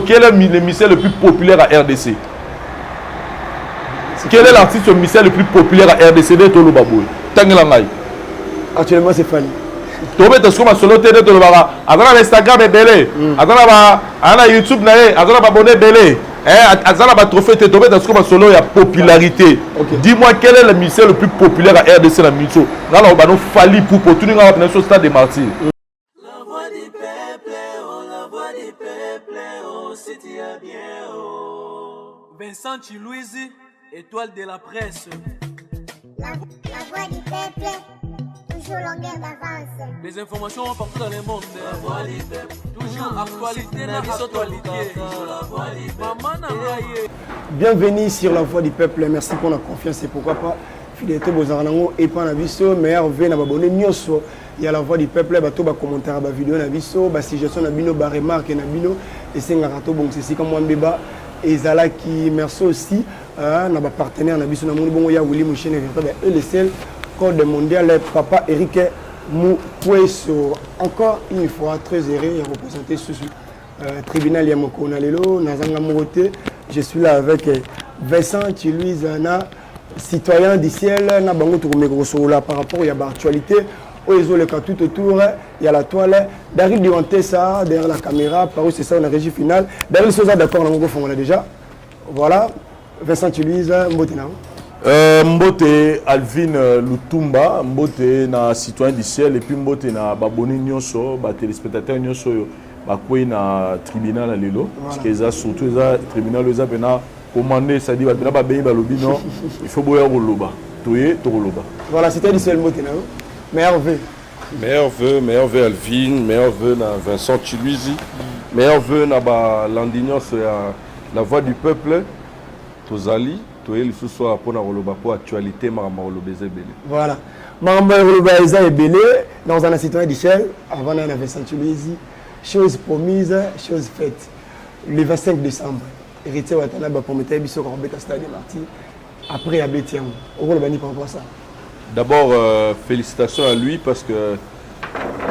Quel est le musicien le plus populaire à RDC? Quel est l'artiste musicien le plus populaire à RDC de Tolo Baboui? Tangelangai. Actuellement, c'est Fali. Tobé te soma solo télé Tolo Baba. Azana Instagram est belé. Azana YouTube naé. Azana abonné belé. Azana ba trophée te Tobé te soma solo ya popularité. Dis-moi quel est le musicien le plus populaire à RDC la musique. Là on va nous Fali pour tout le monde va stade des martyrs. La voix du peuple, oh la voix du peuple, oh c'est bien oh. Vincent Chilouizi, étoile de la presse. La voix du peuple, toujours longueur d'avance. Les informations partout dans le monde. La voix du peuple, toujours actualité dans actualité. La voix du peuple. Bienvenue sur la voix du peuple. Merci pour la confiance et pourquoi pas fidélité Bozarango et pas Nabiso, meilleur V n'abonné Nyoso. Il y a la voix du peuple, bateau ba commentaire ba vidéo Nabiso, ba suggestion Nabino, ba remarque Nabino et c'est un rato bon c'est comme moi Mbeba et Zala qui merci aussi na ba partenaire Nabiso na moni bongo ya Willy Mouchene et le seul code mondial papa Eric Moukweso. Encore une fois très heureux et représenté sous tribunal Yamoko Nalelo Nazanga Morote. Je suis là avec Vincent Chilouizana, citoyen du ciel, na bango là par rapport à l'actualité. Ils ont le cas tout autour, il y a la toile. Daryl Duranté, ça, derrière la caméra, par où c'est ça, on a régie finale. Daryl Sosa, d'accord, on a déjà. Voilà. Vincent Chilouiz, Mbote na. Mbote Alvin Lutumba, Mbote na citoyen du ciel, et puis Mbote na baboni nyonso, ba téléspectateur nyonso yo, ba kwe na tribunal à Lelo. Parce que ça, surtout, ça, tribunal, ça, bena commandé, ça dit, bena ba beyi ba lobi, non, il faut boire au loba. Toye, to loba. Voilà, c'était du ciel Mbote na. Meilleur vœu. Meilleur vœu Alvin, meilleur vœu na Vincent Chilouizi, meilleur vœu na ba Landignos la voix du peuple. Tozali, toyeli ce soir pour na roloba pour actualité marama rolobeze belé. Voilà. Marama rolobeze belé dans un citoyen d'Ichel avant na Vincent Chilouizi. Chose promise, chose faite. Le 25 décembre, héritier Watana ba promettait biso ko beta stade Martyr. Après Abetian. Au rolobani par rapport à ça. D'abord, félicitations à lui parce que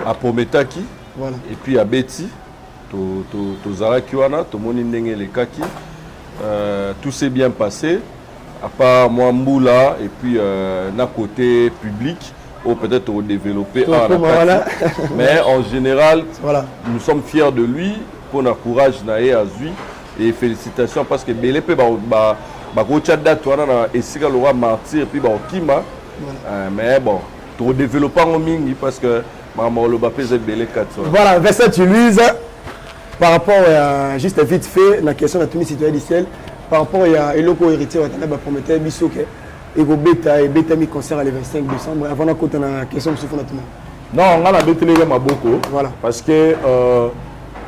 à Pometaki, voilà. Et puis à Betty, Tozara Kiwana, Tomoni Ndenge le Kaki, tout s'est bien passé, à part moi Mboula et puis d'un côté public, ou peut-être au développé. Voilà. Mais en général, voilà. Nous sommes fiers de lui pour notre courage naé à Zui et félicitations parce que Bélépe Bagochada Touana et Sika Lora Martyr et puis Kima. Mais bon, pour développer en mingi parce que maman le bapé c'est belé 400. Voilà, Vincent Chilouiz par rapport à juste vite fait la question de tous les citoyens du ciel par rapport à Eloko héritier Watana ba promettait biso que et go beta et beta mi concert le 25 décembre avant la côté na question sur fondation. Non, on a la bête les maboko. Voilà. Parce que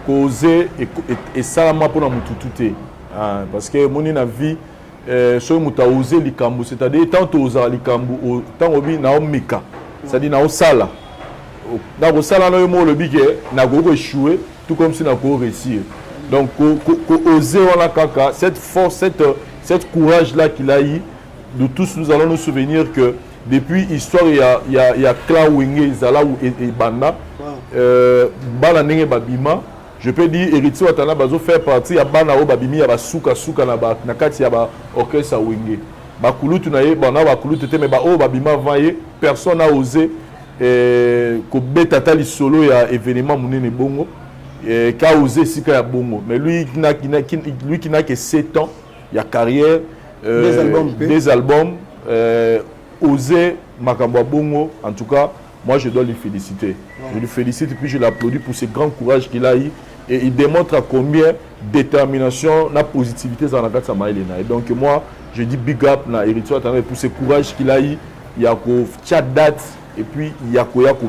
causer et ça moi pour na mutututé. Parce que mon na vie so muta osé likambo c'est-à-dire tant oza likambo tant obi na omika c'est-à-dire na osala na osala na mo le bige na go échouer tout comme si na go réussir donc oser wala kaka cette force cette courage là qu'il a eu de tous nous allons nous souvenir que depuis histoire il y a Cla Wenge Zala et Banda bala ndenge babima. Je peux dire héritier Watana bazo faire partie ya bana o babimi ya basuka suka na kati ya ba orchestre Wenge. Ba kulutu na ye bana ba kulutu te mais ba o babima vaye personne n'a osé ko beta tali solo ya événement munene bongo ka osé sika ya bongo mais lui qui n'a que 7 ans ya carrière des albums osé makambo bongo en tout cas moi je dois lui féliciter. Ouais. Je lui félicite et puis je l'applaudis pour ce grand courage qu'il a eu. Et il démontre à combien détermination, la positivité dans la carte et donc moi, je dis big up na héritier pour ce courage qu'il a eu. Il y a chat date et puis il y a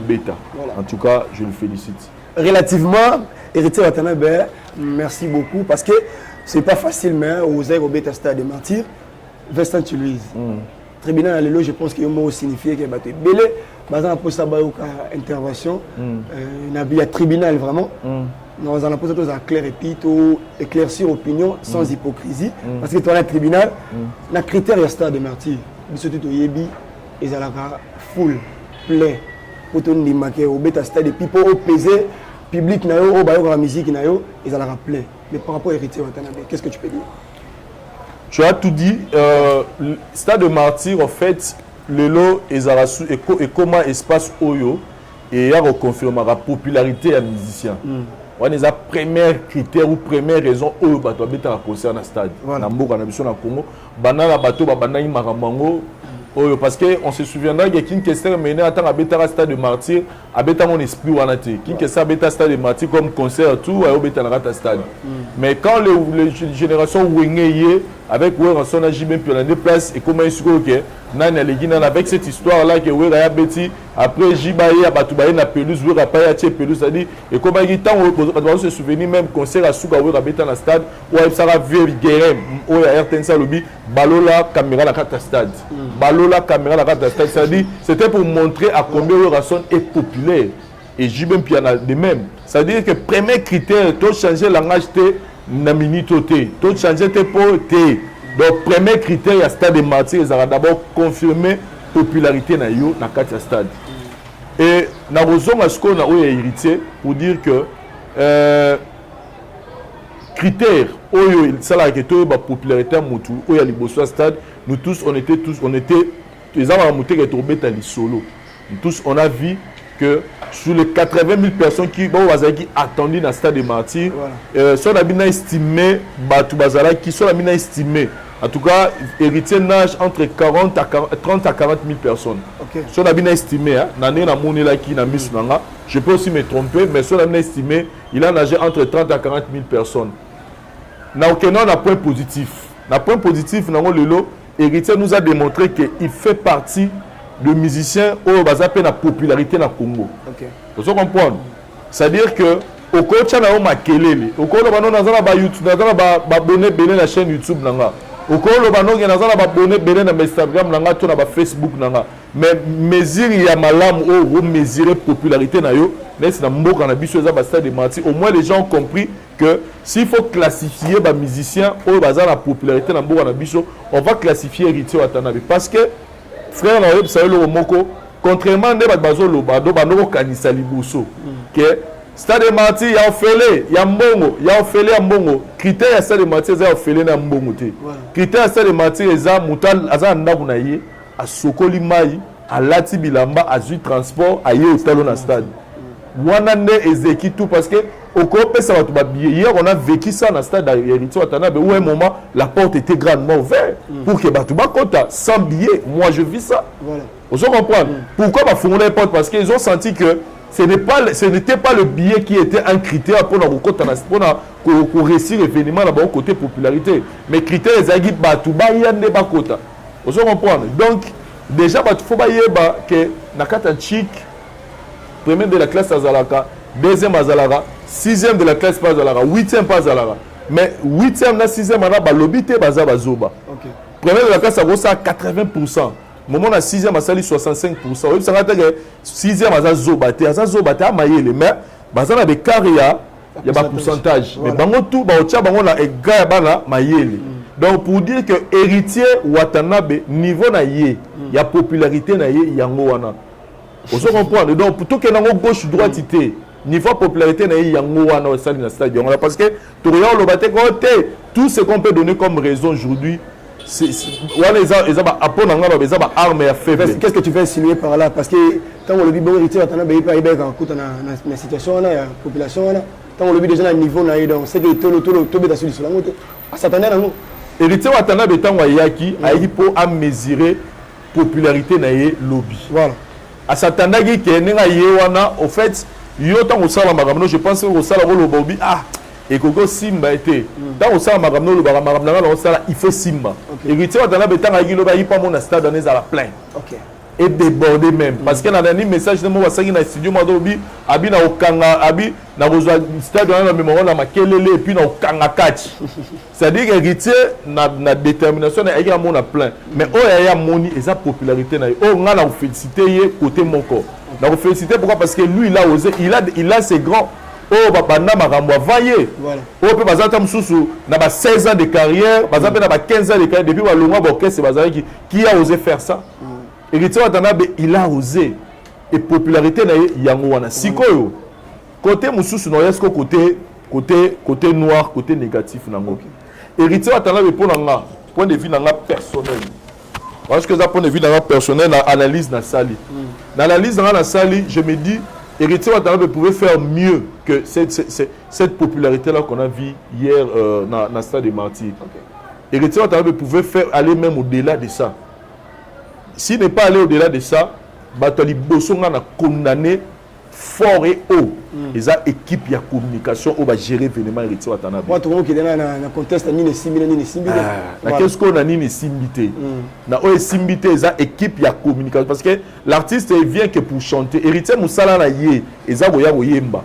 bêta. Voilà. En tout cas, je le félicite. Relativement, héritier Watanabe, merci beaucoup parce que c'est pas facile mais oser au bêta stade de Martyr. Vincent Chilouiz. Tribunal à l'élo, je pense qu'il y a un mot signifié que battu belé. Bazan pour ça intervention. Il y a tribunal vraiment. Nous allons poser tous à clair et puis éclaircir opinion sans hypocrisie parce que toi le tribunal la critère il y a stade de Martyr. Surtout au Yebi ils ont la full plein pour tout le monde au bêta stade et puis pour peser public na yo au bayo la musique na yo ils ont la plein. Mais par rapport à Héritier Watanabe, qu'est-ce que tu peux dire? Tu as tout dit. Stade de Martyr, en fait, le lot et comment espace Oyo et il y a reconfirmé la popularité des musiciens. On a les premiers critères ou premières raisons où tu as un concert dans le stade. Dans le Congo, banana bateau banana maramango. Parce qu'on se souviendra qu'il y a une question menée à un stade de Martyr, à mon esprit ou à qui que ça un stade de Martyr comme concert tout à stade. Mais quand les générations Wengeye avec Weranson a JB puis on a des places et comment est-ce que avec cette histoire là que Wera Betty après Jibaye a Batubaye na pelouse Wera Paya tie pelouse c'est-à-dire et comment il temps on doit se souvenir même concert à Souga Wera Beta na stade ou ça va vieux guerre ou RTNC lobby balola caméra la carte stade balola caméra la carte stade c'est-à-dire c'était pour montrer à combien Weranson est populaire et JB puis en a de même c'est-à-dire que premier critère tout changer langage na minitoté tout changer tes potes. Donc, premier critère, il y a stade de Martyr, ils ont d'abord confirmé la popularité dans le stade. Et nous avons héritier pour dire que critère, c'est la popularité au stade, nous tous, on était, les gens ont monté les solo. Nous tous, on a vu que sur les 80 000 personnes qui attendaient dans le stade de Martyr, on a estimé, en tout cas, héritier nage entre 30 à 40 000 personnes. Si on a bien estimé, je peux aussi me tromper, mais si on a bien estimé, il a nagé entre 30 à 40 000 personnes. On a un point positif. Le point positif, héritier nous a démontré qu'il fait partie de musiciens qui ont la popularité dans le Congo. Vous comprenez? C'est-à-dire que au coach na o makelele au coach bano nazana ba YouTube nazana ba abonné belé la chaîne YouTube nanga au coach bano nazana ba abonné belé na Instagram nanga to na ba Facebook nanga mais mesure ya malam o mesurer popularité na yo mais na mboka na biso za ba stade de Martyr au moins les gens ont compris que s'il faut classifier ba musicien o baza la popularité na mboka na biso on va classifier Héritier Watanabe parce que frère na yo ça le moko contrairement ne ba bazolo ba do banoko kanisa liboso que Stade de Martyr, il y a Ophélie, il y a Mbongo, il y a Ophélie à Mbongo. Critère à Stade de Martyr, il y a Ophélie à Mbongo. Critère à Stade de Martyr, il y a Moutal, à Ndabunaye, à Sokoli Maï, à Lati Bilamba, à Zui Transport, à Yé au Talon à Stade. Wanande et Zeki tout parce que au Copé, ça va tout bien. Hier, on a vécu ça dans le stade d'Héritier Watanabe où à un moment, la porte était grandement ouverte pour que Batouba Kota, sans billet. Moi, je vis ça. Vous comprenez? Pourquoi ma fourni les portes? Parce qu'ils ont senti que ce n'était pas le billet qui était un critère pour réussir l'événement là-bas au côté popularité. Mais critère les agits Batouba Yande Bakota. Vous comprenez? Donc, déjà, il faut que Nakata Chik, premier de la classe Azalaka, deuxième Azalaka, sixième de la classe pas Azalaka, huitième pas Azalaka. Mais huitième, sixième, on a l'obité Bazabazoba. Premier de la classe à 80%. Moment na 6e à 65%. Oui, ça va être 6e à Zobate, à Mayele. Mais, bazana de carrière, il y a un pourcentage. Mais bango tout, bango na ega bana Mayele. Donc pour dire que héritier Watanabe niveau na yé, il y a popularité na yé yango wana. Vous comprenez? Donc plutôt que na gauche droite ité, niveau popularité na yé yango wana au stade na stade. Parce que tout rien le baté tout ce qu'on peut donner comme raison aujourd'hui. Qu'est-ce que tu veux insinuer par là? Parce que quand on le dit, bon, héritier Watanabe il y a une situation, la population, quand on le dit déjà à un niveau, c'est que tout est sur le sol. Héritier Watanabe est un pour mesurer la popularité de lobby. Voilà. À Satandagi qui est au fait, je pense au salaire au lobby. Et Koko Simba était. Dans le salon, il faut Simba. Héritier Watanabe est un pas mon stade dans la plein. Et débordé même. Parce qu'il y a un message de moi qui est dans le studio, Abi na Okanga, Abi na rejoint le stade dans la mémoire, na Makelele, et puis na Okanga Catch. C'est-à-dire que héritier na détermination, il y a mon plein. Mais il y a mon et sa popularité. On a félicité côté mon corps. On a félicité pourquoi? Parce que lui, il a osé, il a ses grands. Oh, Babana Marambo vaillé. Oh, peut bazata msusu na ba 16 ans de carrière, bazata na ba 15 ans de carrière depuis Walonga Boké c'est bazali qui a osé faire ça. Héritier Watanabe il a osé et popularité na yango wana. Sikoyo côté msusu no yesko côté côté noir, côté négatif. Héritier Watanabe pour nanga, point de vue nanga personnel. Parce que ça point de vue nanga personnel, analyse na sali. L'analyse na sali, je me dis, Héritier Watanabe pouvait faire mieux que cette popularité-là qu'on a vue hier dans Stade des Martyrs. Héritier Watanabe pouvait aller même au-delà de ça. S'il n'est pas allé au-delà de ça, Batali Bossonga a condamné fort et haut. Et ça, équipe de communication qui va gérer l'événement Héritier Watanabe. Moi, tout le monde qui est dans le contexte, qu'est-ce qu'on a dit Simbité? Na o Simbité, ça équipe de communication. Parce que l'artiste vient que pour chanter. Héritier Moussala na yé, et ça goya goyemba.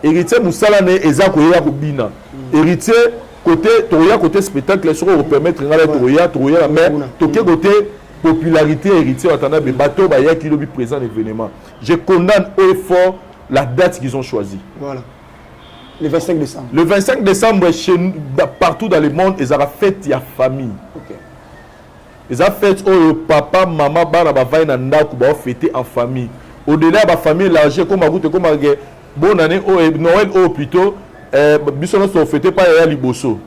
Héritier Moussala ne, et ça goya gobina. Héritier côté spectacle, sur vous permettre de Toya la mer, côté popularité Héritier Watanabe, bateau baya qui le présent l'événement. Je condamne haut et fort la date qu'ils ont choisie. Voilà. Le 25 décembre. Le 25 décembre, partout dans le monde, ils ont fait la famille. Ils ont fait papa, maman, bana bavaï nanda kuba fêter en famille. Au-delà de la famille large, comme bonne année, Noël plutôt, bisous ne fêter pas à Liboso.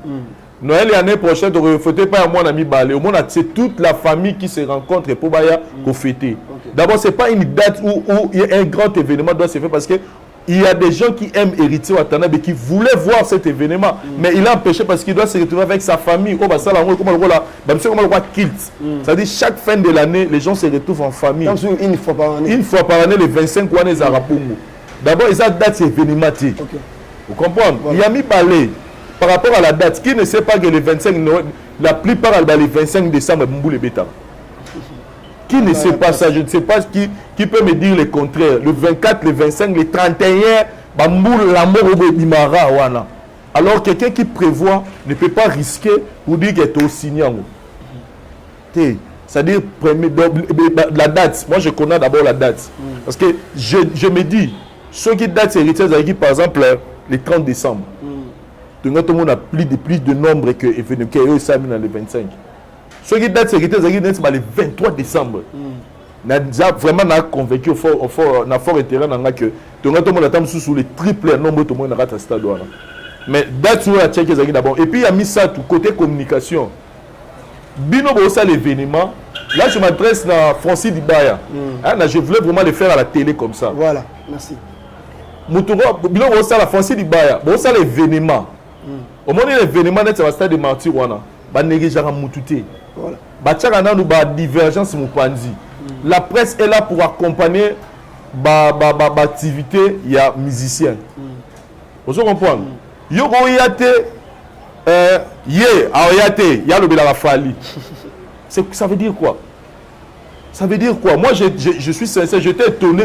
Noël l'année prochaine, ne fêtez pas à mon ami Balé. Au moins, c'est toute la famille qui se rencontre pour fêter. D'abord, ce n'est pas une date où un grand événement doit se faire parce que il y a des gens qui aiment Héritier Watanabe qui voulaient voir cet événement, mais il a empêché parce qu'il doit se retrouver avec sa famille. C'est-à-dire chaque fin de l'année, les gens se retrouvent en famille. Une fois par année. Une fois par année, les 25 ans, les Arapongo. D'abord, ils ont date événementielle. Vous comprenez? Il y a mis Balé. Par rapport à la date, qui ne sait pas que le 25 Noël, la plupart les 25 décembre, Mboulé Beta. Qui ne sait pas ça? Je ne sais pas qui peut me dire le contraire. Le 24, le 25, le 31, Bamboul, l'amour au Bimara, wana. Alors quelqu'un qui prévoit ne peut pas risquer pour dire qu'il est au signal. C'est-à-dire, la date. Moi, je connais d'abord la date. Parce que je me dis, ceux qui datent héritiers, par exemple, le 30 décembre. Tout le monde a plus de nombre que le 25. Ceux qui datent héritiers, c'est le 23 décembre. Vraiment, on a convaincu, on a fort intérêt que tout le monde attend sous le triple nombre de monde à stade. Mais date sur la tchèque d'abord. Et puis il y a mis ça tout côté communication. Bino Bossa l'événement. Là je m'adresse à Francis Dibaya. Je voulais vraiment le faire à la télé comme ça. Voilà, merci. Moutouro, Bino Bossa la Francis Dibaya. Bossa l'événement. Au moment où l'événement est au stade de Martyrs, ba négligeant Moutouté. Voilà. Ba tchakana nous ba divergence Moupandi. La presse est là pour accompagner ba activité, il y a musicien. Vous comprenez? Yo yate il y a le Bela Fali. Ça veut dire quoi? Ça veut dire quoi? Moi je suis sincère, j'étais étonné.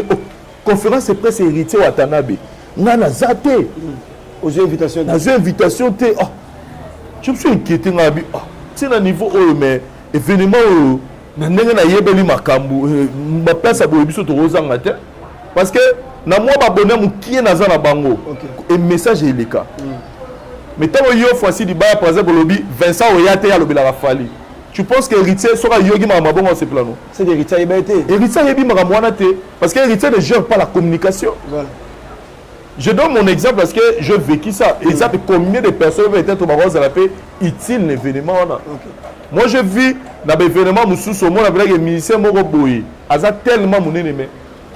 Conférence de presse Héritier Watanabe. Nana zaté. Aux invitations. Dans invitations je me suis inquiété c'est un niveau mais événement na ndenge na yebeli makambu ma place à boyebiso to rozanga te parce que na moi abonné mu qui na za na bango et message est le cas. Mais tant que yo Francis Dibaya par exemple lobby Vincent Oyate ya lobby la Fali. Tu penses que héritier sera yogi ma bongo ce plan non? C'est héritier yebete. Héritier yebi ma mwana te parce que héritier ne gère pas la communication. Voilà. Je donne mon exemple parce que je vécu ça. Et ça fait combien de personnes peuvent être au Maroc à la paix utile l'événement. Moi je vis dans l'événement Moussou moi avec les musiciens Moro Boye. Aza tellement mon ennemi.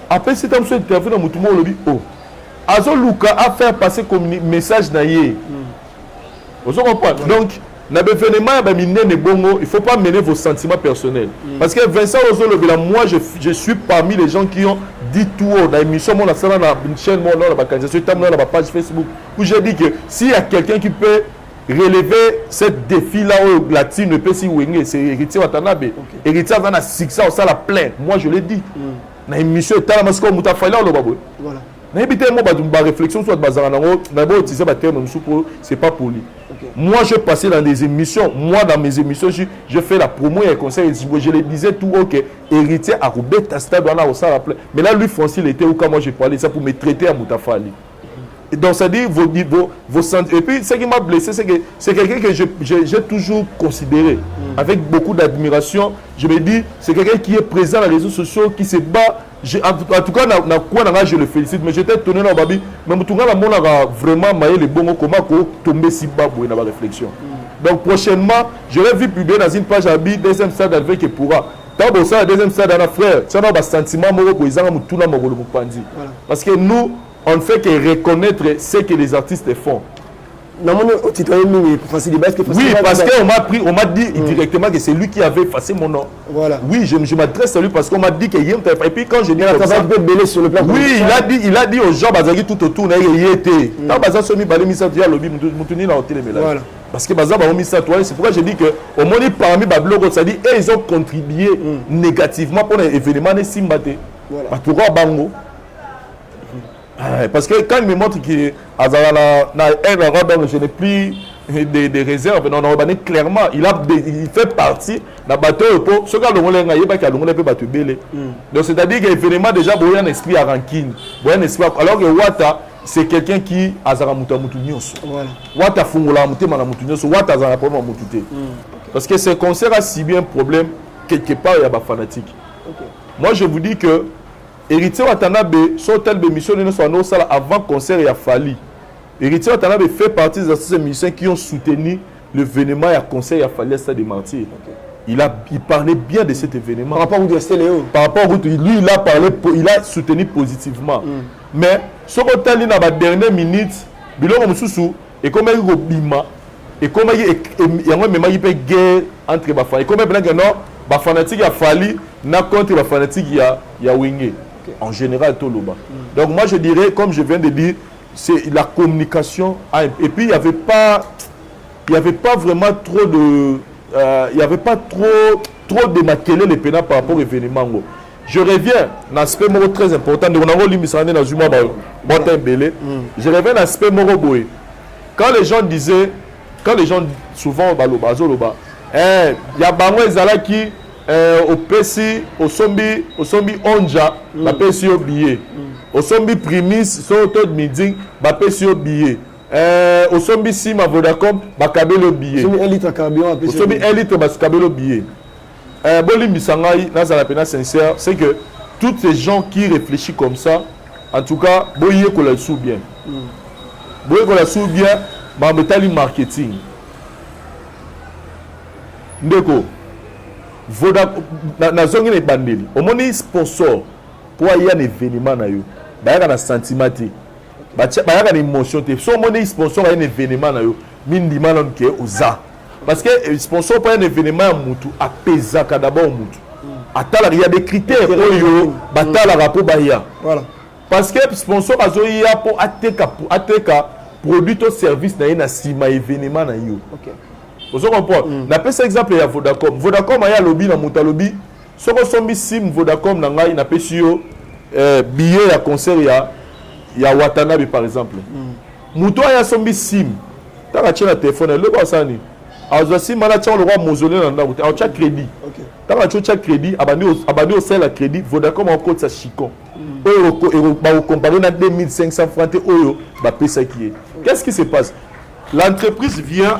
Après c'est un seul interview dans Moutoumou lobby. Oh. Azo Luka a fait passer comme message naïe. Vous comprenez? Donc dans l'événement il ne faut pas mêler vos sentiments personnels. Parce que Vincent Ozo Lobela, moi je suis parmi les gens qui ont dit tout haut dans l'émission, dans la chaîne, dans la page Facebook, où j'ai dit que s'il y a quelqu'un qui peut relever ce défi-là, la team ne peut s'y ouéner, c'est Héritier Watanabe. Héritier Watanabe, c'est ça, ça la plaît. Moi je l'ai dit. Dans l'émission, voilà. Ma réflexion soit c'est pas poli. Moi je passais dans des émissions, dans mes émissions je fais la promo et conseil, je le disais tout haut que héritier à Roubet Stade mais là lui Francis il était où quand moi j'ai parlé ça pour me traiter à Moutafali. Et donc ça dit vos sentiments. Et puis ce qui m'a blessé c'est que c'est quelqu'un que j'ai toujours considéré avec beaucoup d'admiration. Je me dis c'est quelqu'un qui est présent dans les réseaux sociaux, qui se bat En tout cas, je le félicite, mais j'étais étonné dans Babi. Mais Moutounga, vraiment maillé les bons comment tomber si bas pour une réflexion. Donc prochainement, je l'ai vu publier dans une page Abi, deuxième stade avec pourra. Tant que ça, deuxième stade dans frère, ça n'a pas sentiment pour les gens Moutouna Mogolo Mupandi. Parce que nous, on ne fait que reconnaître ce que les artistes font. Oui, parce qu'on m'a dit directement que c'est lui qui avait effacé mon nom. Voilà. Oui, je m'adresse à lui parce qu'on m'a dit qu'il y a un... Et puis quand je dis... sur le plan oui, il a dit aux gens, tout autour, il y était. Parce que c'est pourquoi je dis que au moins parmi les blogs, ça dit et ils ont contribué négativement pour l'événement de Simbate. Pourquoi Bango? Parce que quand il me montre que je n'ai plus des réserves, on a clairement, il fait partie d'un bateau pour ce gars donc c'est-à-dire que l'événement déjà il y a un esprit à rancune, alors que Wata c'est quelqu'un qui a Wata fungola Wata parce que ce concert a si bien un problème quelque part il y a des fanatiques. Moi je vous dis que Héritier Watanabe, son tel mission avant concert, il a fallu. Héritier Watanabe fait partie de ces musiciens qui ont soutenu l'événement et le concert, il a fallu ça des martyrs. Il parlait bien de cet événement. Par rapport à Léo. Par rapport à lui, il a soutenu positivement. Mais ce hôtel, il a la dernière minute, il a et comme il y a bima, et comme il y a une guerre entre les fans, et comme il y a des fanatiques, il a fallu, contre les fanatiques, il y a wingé. En général, tout le bas. Donc moi je dirais, comme je viens de dire, c'est la communication. Et puis il n'y avait pas vraiment trop de... il n'y avait pas trop démaquillé les pénals par rapport à l'événement. Je reviens dans l'aspect très important. Je reviens dans l'aspect boy. Quand les gens disaient, souvent, il y a Bango Zala qui... au Pessi, au Sombi Onja, la Pessi au billet. Au Sombi Primis, son auto de meeting, la Pessi au billet. Au Sombi Sima Vodacom, la Kabel au billet. Au Sombi 1 litre, la Kabel au billet. Boli Misangai, dans la peine sincère, c'est que tous ces gens qui réfléchissent comme ça, en tout cas, boyé qu'on la sous bien. Boyé qu'on la sous bien, mais métal marketing. Ndeko. Na zongi ne bandeli omoni sponsor pour y a un événement na yo ba ya na sentiment te ba ya na émotion te so omoni sponsor a un événement na yo mindi malon ke oza parce que sponsor pour un événement ya mutu apesa ka d'abord mutu atala il y a des critères oyo batala rapport ba ya voilà parce que sponsor azoyi ya pour ateka produit ou service na sima événement na yo. OK. Vous comprenez? Na pesa exemple ya Vodacom. Vodacom aya lobby na muta lobby. Soko sombi sim Vodacom na ngai na pesi yo billet ya concert ya Watanabe par exemple. Muto aya sombi sim. Taka tchela téléphone le ko sani. Azwa sim mala tchon le roi mausolée na ndako. A tcha crédit. OK. Taka tcha crédit abandi au sel la crédit Vodacom en code sa chicon. Oyo ba comparer na 2500 francs oyo ba pesa qui est. Qu'est-ce qui se passe? L'entreprise vient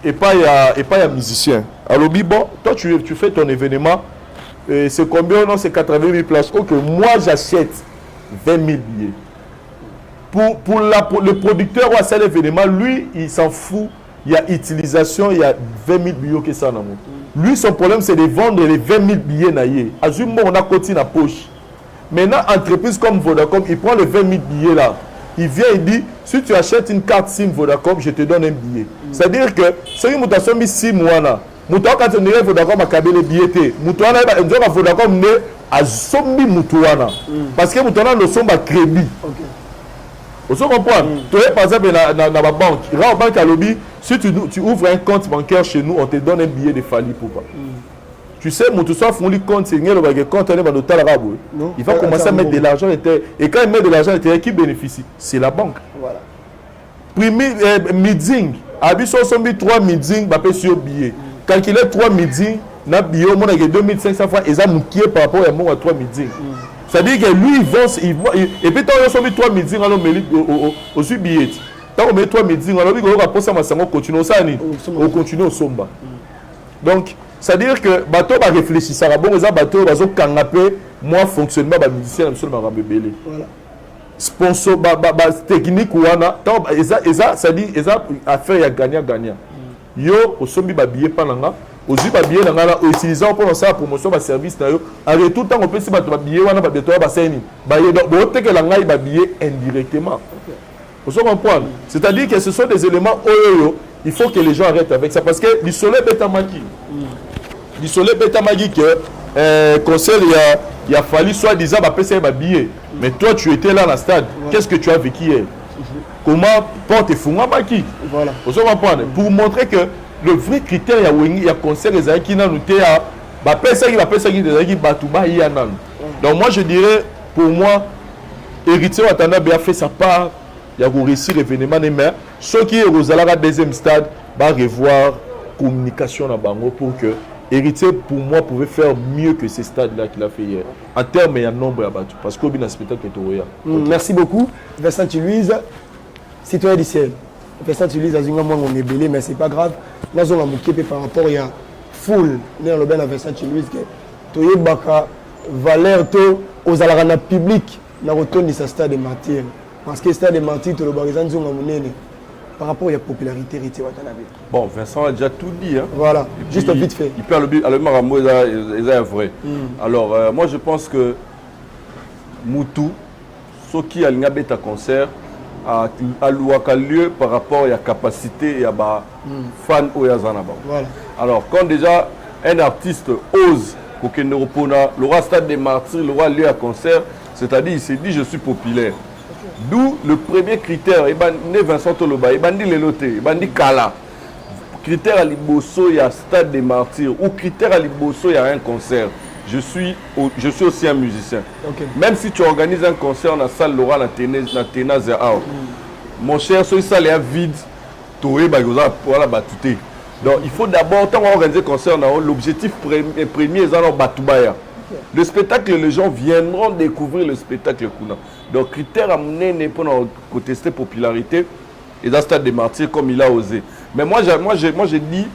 et pas il y a musicien. Alors bon, toi tu fais ton événement, c'est combien? Non, c'est 80 000 places. Ok, moi j'achète 20 000 billets. Pour le producteur ou à cet événement, lui il s'en fout. Il y a utilisation, il y a 20 000 billets que ça. Lui son problème c'est de vendre les 20 000 billets naïe. Azumbo on a côté na poche. Maintenant entreprise comme Vodacom, il prend les 20 000 billets là. Il vient et dit, si tu achètes une carte SIM Vodacom, je te donne un billet. C'est-à-dire que, si tu as mis SIM, tu as Vodacom à caber les billets. Tu as Vodacom à sombi Moutouana. Parce que Moutouana ne sont pas crédit. Vous comprenez? Tu es par exemple dans la banque. La banque à lobby, si tu ouvres un compte bancaire chez nous, on te donne un billet de Fali pour pas. Tu sais, Moutoussa font le compte, c'est le compte, il va commencer à mettre de l'argent à l'intérieur. Et quand il met de l'argent à l'intérieur, qui bénéficie? C'est la banque. Voilà. Premier meeting, Abisso sombi 3 meetings, bah paye sur billet. Calculer 3 meetings, na billet au moins avec 2500 francs, et ça nous qui par rapport à 3 meetings. C'est-à-dire que lui, il vend, et puis quand on sombi 3 meetings, on met au sur billet. Quand on met 3 meetings, on va passer à ma continuer ça, on continue au somba. Donc, c'est-à-dire que bateau va réfléchir, ça va bon, les bateaux va canapé moi fonctionnement ba musicien na solo makambo belé voilà sponsor ba technique wana tant eza ça dit eza affaire ya gagnant yo osombi ba billet pananga ozui ba billet nanga na utilisant pour ça promotion ba service na yo en retour tant on peut si ba billet wana ba beto ba seni ba yo bo tekela ngai ba billet indirectement. Vous comprenez? C'est-à-dire que ce sont des éléments il faut que les gens arrêtent avec ça parce que le soleil bétamaki le soleil bétamaki que concert il a fallu soi-disant payer un billet mais toi tu étais là dans le stade qu'est-ce que tu as vécu hier comment porte funga maki voilà vous comprenez pour montrer que le vrai critère il y a concert les qui n'a noté à donc moi je dirais pour moi héritier Watanabe a fait sa part. Il y a réussi l'événement, mais ceux qui sont au deuxième stade va revoir communication à Bango pour que Héritier, pour moi, pouvait faire mieux que ces stades-là qu'il a fait hier. En termes et en nombre à battu. Parce qu'il y a un spectacle qui est Merci beaucoup. Vincent Louise, citoyen du ciel. Vincent Louise, on est belé, mais ce n'est pas grave. Nous avons un par rapport à la foule. Nous avons un Vincent Louise qui a valeur aux alarmes publics. Nous avons retourné ce stade de martyrs. Parce que le stade de martyrs, par rapport à la popularité de Watanabe. Bon, Vincent a déjà tout dit. Hein. Voilà, juste vite fait. Il parle le Marambo, c'est vrai. Alors, moi je pense que Moutou, ce qui a un concert, a lieu par rapport à la capacité et à la fan ou à voilà. Alors, quand déjà un artiste ose pour qu'il ne repose le roi stade des martyrs, le roi lieu à concert, c'est-à-dire il s'est dit je suis populaire. D'où le premier critère, Vincent Toloba, il dit Leloté, il dit Kala. Critère à Liboso, il y a stade des martyrs. Ou critère à Liboso, il y a un concert. Je suis aussi un musicien. Okay. Même si tu organises un concert dans la salle Laura, dans la Téna Zéao, mon cher, ce salle est vide, tu es voilà, batouté. Donc il faut d'abord, quand on organise un concert, l'objectif premier est dans Batubaya. Le spectacle, les gens viendront découvrir le spectacle. Donc, critère à mener pour tester popularité et dans le stade des martyrs comme il a osé. Mais moi j'ai dit,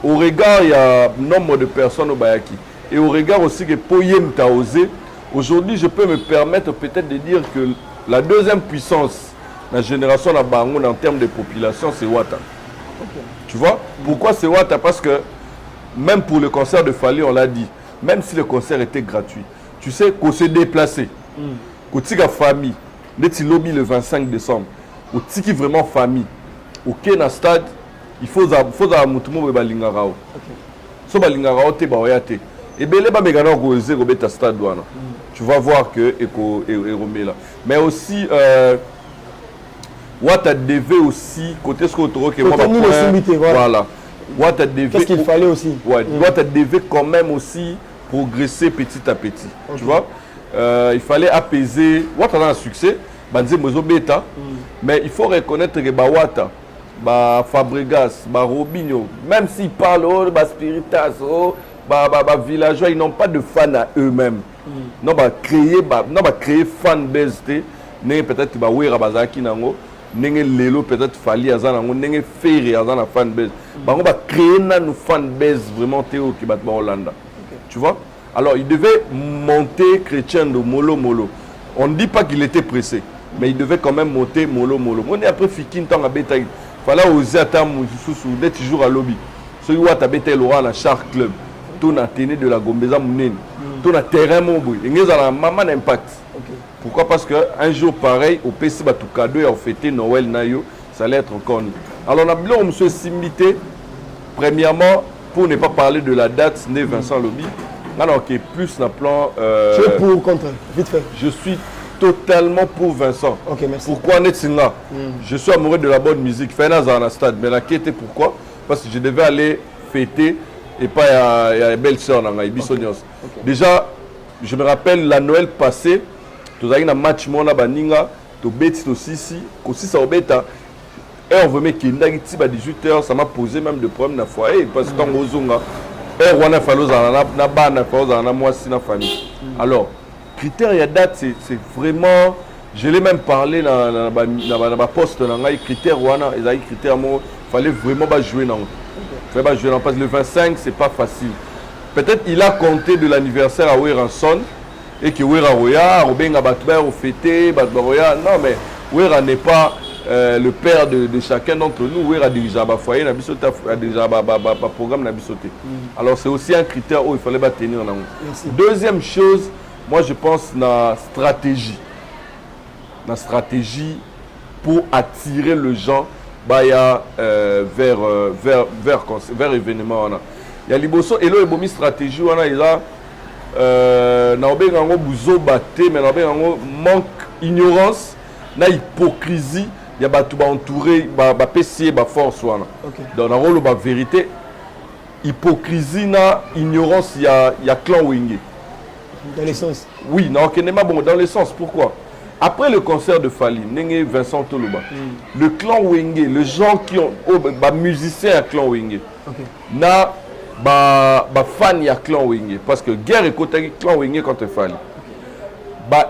au regard, il y a nombre de personnes au Bayaki. Et au regard aussi que Poyem t'a osé, aujourd'hui, je peux me permettre peut-être de dire que la deuxième puissance de la génération de Bangoun en termes de population, c'est Wata. Okay. Tu vois? Pourquoi c'est Wata? Parce que même pour le concert de Fali, on l'a dit, même si le concert était gratuit, tu sais qu'on s'est déplacé, qu'on tika famille, le lobby le 25 décembre, qu'on tika vraiment famille, au Kena stade, il faut avoir moutumo be balingarao. So balingarao te baoyate. Et ben les bamegana goze robeta stade douana. Tu vas voir que et Romela. Mais aussi Wata devait aussi côté ce que moi voilà. Wata devait qu'est-ce qu'il fallait aussi? Ouais, Wata devait quand même aussi progresser petit à petit. Okay. Tu vois, il fallait apaiser. Wata a un succès, Banze Mozo Beta, mais il faut reconnaître que Wata, Fabregas, Robinho, même s'ils parlent de Spiritas, villageois, ils n'ont pas de fans à eux-mêmes. Non, créer fanbase, peut-être Wera Bazaki Nango, Lelo peut-être Fali Azanango, Ferry Azana fanbase. On va créer une fanbase vraiment théo qui bat Hollanda. Tu vois? Alors, il devait monter Chrétien de Molo Molo. On ne dit pas qu'il était pressé, mais il devait quand même monter Molo Molo. On est après Fikin tant à Betaï. Il fallait oser attendre sous des jours à lobby. Celui où tu as Betaï Laura dans Shark Club. Tout a tenu de la Gombeza Mounine. Tout a terrain Moboui. Il y a un maman d'impact. Pourquoi? Parce qu'un jour pareil, au PC tout cadeau et on fêtait Noël Nayo, ça allait être encore nu. Alors on a besoin de M. Simité, premièrement, pour ne pas parler de la date né Vincent Lobby. Alors qui est plus dans le plan. Tu es pour ou contre? Vite fait. Je suis totalement pour Vincent. Ok, merci. Pourquoi Netsinga? Je suis amoureux de la bonne musique. Fais un dans le stade. Mais la quête, pourquoi? Parce que je devais aller fêter et pas il y a une belle soeur dans la Ibissonios. Déjà, je me rappelle la Noël passée. Tu as un match mona baninga, tu bêtis aussi aussi ça obeta. Et on veut mettre qu'il y a 18h, ça m'a posé même des problèmes dans le foyer parce que quand on zonga, et on a fallu na ban na fallu na moi si na famille. Alors, critère et date c'est vraiment, je l'ai même parlé dans ma poste dans les critères wana, les critères moi, fallait vraiment pas jouer non. Fallait pas jouer non parce que le 25 c'est pas facile. Peut-être il a compté de l'anniversaire à Weranson. et que Wera Roya, Robenga Batber, au fêté, Batbaroya. Non, mais Wera n'est pas le père de chacun d'entre nous. Wera dirige un foyer, a dirigé un programme. Alors, c'est aussi un critère où il fallait tenir. Deuxième chose, moi je pense la stratégie. La stratégie pour attirer les gens vers l'événement. Il y a liboso et là il y a une stratégie il y a mais manque ignorance, na hypocrisie, il y a tout entouré PC force dans la vérité, hypocrisie na ignorance, il y a clan Wenge. Dans le sens. Oui, bon, dans le sens. Pourquoi? Après le concert de Fali, Vincent Toloba, le clan Wenge, les gens qui ont musiciens à clan Wenge, na fan ya clan Wenge, parce que guerre et côté clan Wenge quand Fali,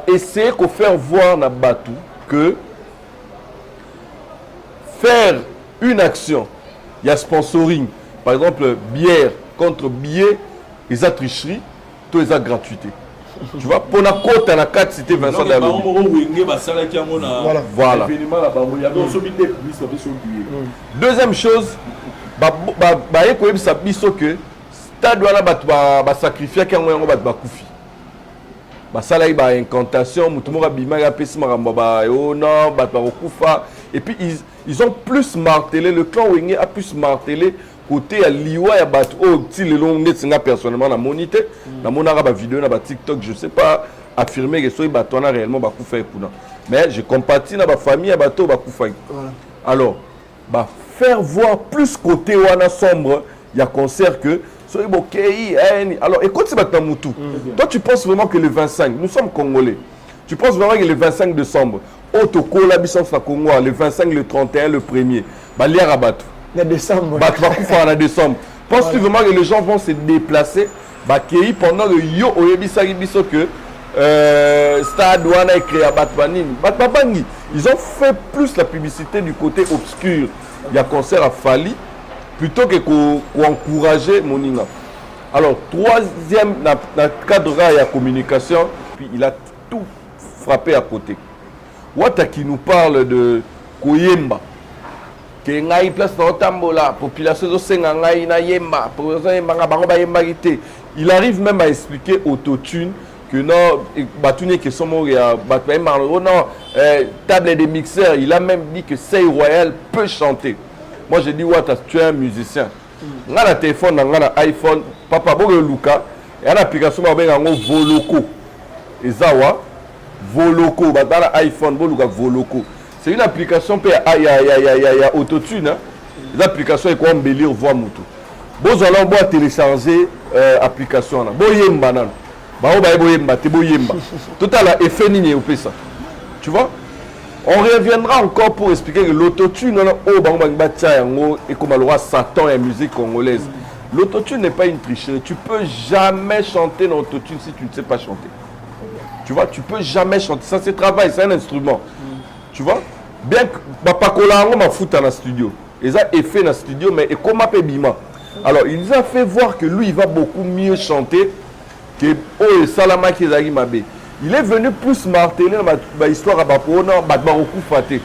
essayer de faire voir na Batu que faire une action, il y a sponsoring, par exemple bière contre billet, ils ont tricherie, tout ils ont gratuité. Tu vois, pour la côte, la carte, c'était Vincent Dalobi. Voilà. Deuxième chose, que stade va sacrifier quelqu'un va koufi. Ça là il a incantation, et puis ils ont plus martelé, le clan Wenge a plus martelé côté à Liwa ya bat oh ti le long net singa personnellement na monité na monara ba vidéo na ba TikTok je sais pas affirmer que soy batona réellement ba koufa kuna mais je compatis na ba famille ya bato ba koufa. Alors faire voir plus côté wana sombre il y a concert que soy bokei alors écoute c'est batna mutu. Toi tu penses vraiment que le 25 nous sommes congolais. Tu penses vraiment que le 25 décembre autoko la bisons na Congo le 25 le 31 le 1er ba liara batu en décembre. En décembre. Penses-tu vraiment que les gens vont se déplacer pendant le yo que Stade Wana est créé à Batbanini. Ils ont fait plus la publicité du côté obscur. Il y a concert à Fali plutôt que encourager Moninga. Alors, troisième, dans le cadre de la communication, puis il a tout frappé à côté. Wata qui nous parle de Koyemba. Ngai place na otambola population zosenga ngai na yemba il arrive même à expliquer autotune que non batune que son mot non table des mixeurs, il a même dit que Say Royal peut chanter. Moi j'ai dit Wata tu es un musicien nga na téléphone nga na iPhone papa bogo luka et une application ba benga ngo Voloko ezawa Voloko ba na iPhone bo luka Voloko. C'est une application, il y a autotune. L'application est quoi embellir voix moutou. Vous allez télécharger l'application. Tout à l'heure, effet nini au ça. Tu vois? On reviendra encore pour expliquer que l'autotune, et comme elle aura Satan et la musique congolaise. L'autotune n'est pas une tricherie. Tu peux jamais chanter dans l'autotune si tu ne sais pas chanter. Tu vois? Tu peux jamais chanter. Ça, c'est travail, c'est un instrument. Tu vois? Bien que Papakola m'a foutu dans le studio. Ils ont effet dans le studio, mais comment peut Bima? Alors, ils ont fait voir que lui, il va beaucoup mieux chanter que Oh Salama Kezagi Mabe. Il est venu plus marteler dans l'histoire à Bapona, Batbaroku Faté.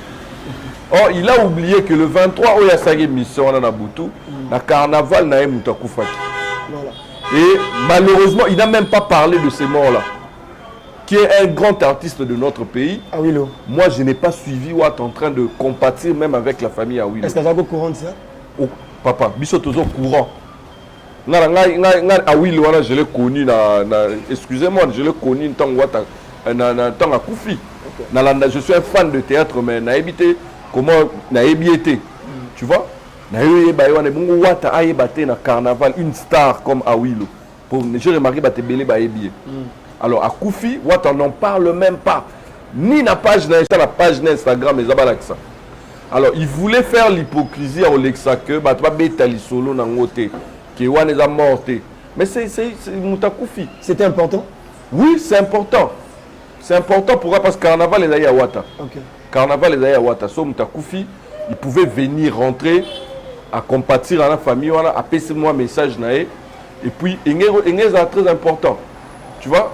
Or, il a oublié que le 23, il y a sa mission dans Nabutu, le carnaval n'a Moutakou Faté. Et malheureusement, il n'a même pas parlé de ces morts-là. Qui est un grand artiste de notre pays. Awilo. Moi, je n'ai pas suivi Watt en train de compatir même avec la famille Awilo. Est-ce que tu es au courant de ça? Oh, papa, Bissot toujours courant. Awilo, je l'ai connu, excusez-moi, je l'ai connu tant à Koufi. Je suis un fan de théâtre, mais n'a habité comment n'a habité. Tu vois? N'a carnaval, une star comme Awilo. Je remarque que tu es belé. Alors à Koufi, on n'en parle même pas. Ni la page Instagram, mais ça. Alors il voulait faire l'hypocrisie à Olexa que tu vas bêta li solo na ngote que wan est mort. Mais c'est Koufi. C'était important? Oui, c'est important. C'est important pourquoi? Parce que carnaval est à Wata. Okay. Carnaval est à Wata. So Koufi, il pouvait venir rentrer à compatir à la famille, à passer moi message naé et puis il est très important. Tu vois?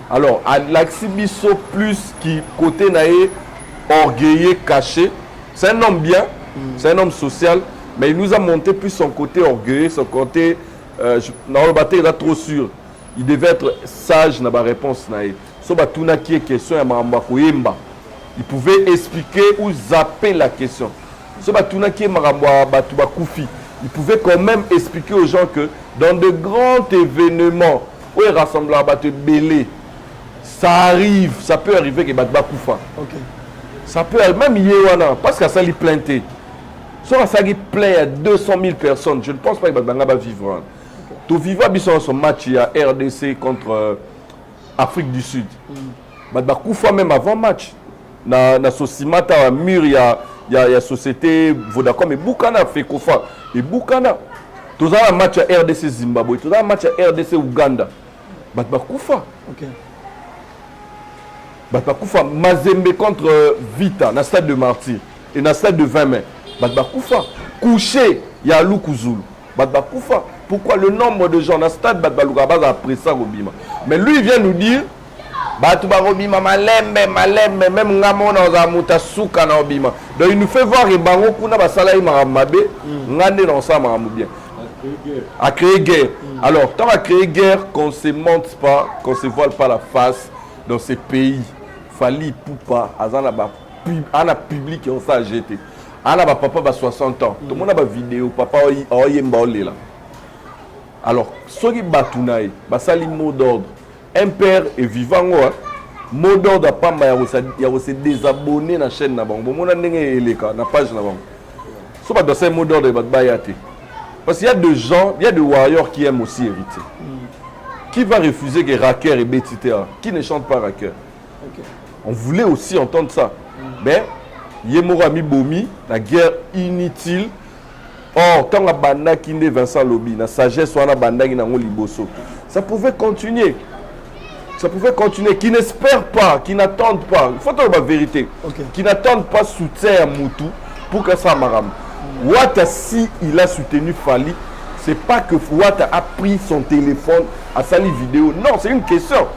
Alors, à l'Axibiso plus qui côté naïe, orgueilleux, caché, c'est un homme bien, c'est un homme social, mais il nous a monté plus son côté orgueilleux, son côté, dans le bâtiment, il est trop sûr. Il devait être sage dans la réponse naïe. So batuna qui est question ya maramba koyemba. Il pouvait expliquer ou zapper la question. So batuna qui est maramba batu bakufi. Il pouvait quand même expliquer aux gens que dans de grands événements où il rassemble à batu belé, ça arrive, ça peut arriver que batu bakufa. OK. Ça peut arriver même yewana parce que ça lui plainté. So ça lui plaint à 200 000 personnes. Je ne pense pas que batu va vivre. Tout vivre à son match il y a RDC contre Afrique du Sud. Koufa même avant match. Na Sosimata à mur il y a société Vodacom et Boukana fait Kofa et Boukana. Tout ça un match à RDC Zimbabwe, tout ça un match à RDC Ouganda. Koufa. OK. Koufa Mazembe contre Vita na stade de Martyr et na stade de 20 mai. Koufa couché il y a Loukouzoulou. Koufa. Pourquoi le nombre de gens dans le stade après ça Robima. Mais lui il vient nous dire Robima malembe même ngamona za muta suka na Robima. Donc il nous fait voir et bango kuna basala mabe ngande dans ça bien. À créer guerre. Alors tant à créer guerre qu'on se monte pas, qu'on se voile pas la face dans ces pays. Fali poupa azana ba ana public on ça jeté. Ana ba papa ba 60 ans. Tout le monde a ba vidéo papa oyemba olela. Alors, ceux qui batounaï, basali mot d'ordre. Un père est vivant, mot d'ordre à Pamba, il y a aussi désabonné dans la chaîne. Mon na page. Ce n'est pas un mot d'ordre de Bayate. Parce qu'il y a des gens, il y a des warriors qui aiment aussi hériter. Qui va refuser que Raker et Betita, qui ne chantent pas Raker? On voulait aussi entendre ça. Mais, Yemorami Bomi, la guerre inutile. Or, quand la banda qui est Vincent Lobby, la sagesse ou la banda qui est Liboso, ça pouvait continuer. Ça pouvait continuer. Qui n'espèrent pas, qui n'attendent pas, il faut dire la vérité, qui n'attendent pas soutien à Moutou pour que ça marame. Ouatta, si il a soutenu Fali, c'est pas que Ouatta a pris son téléphone à sali vidéo. Non, c'est une question.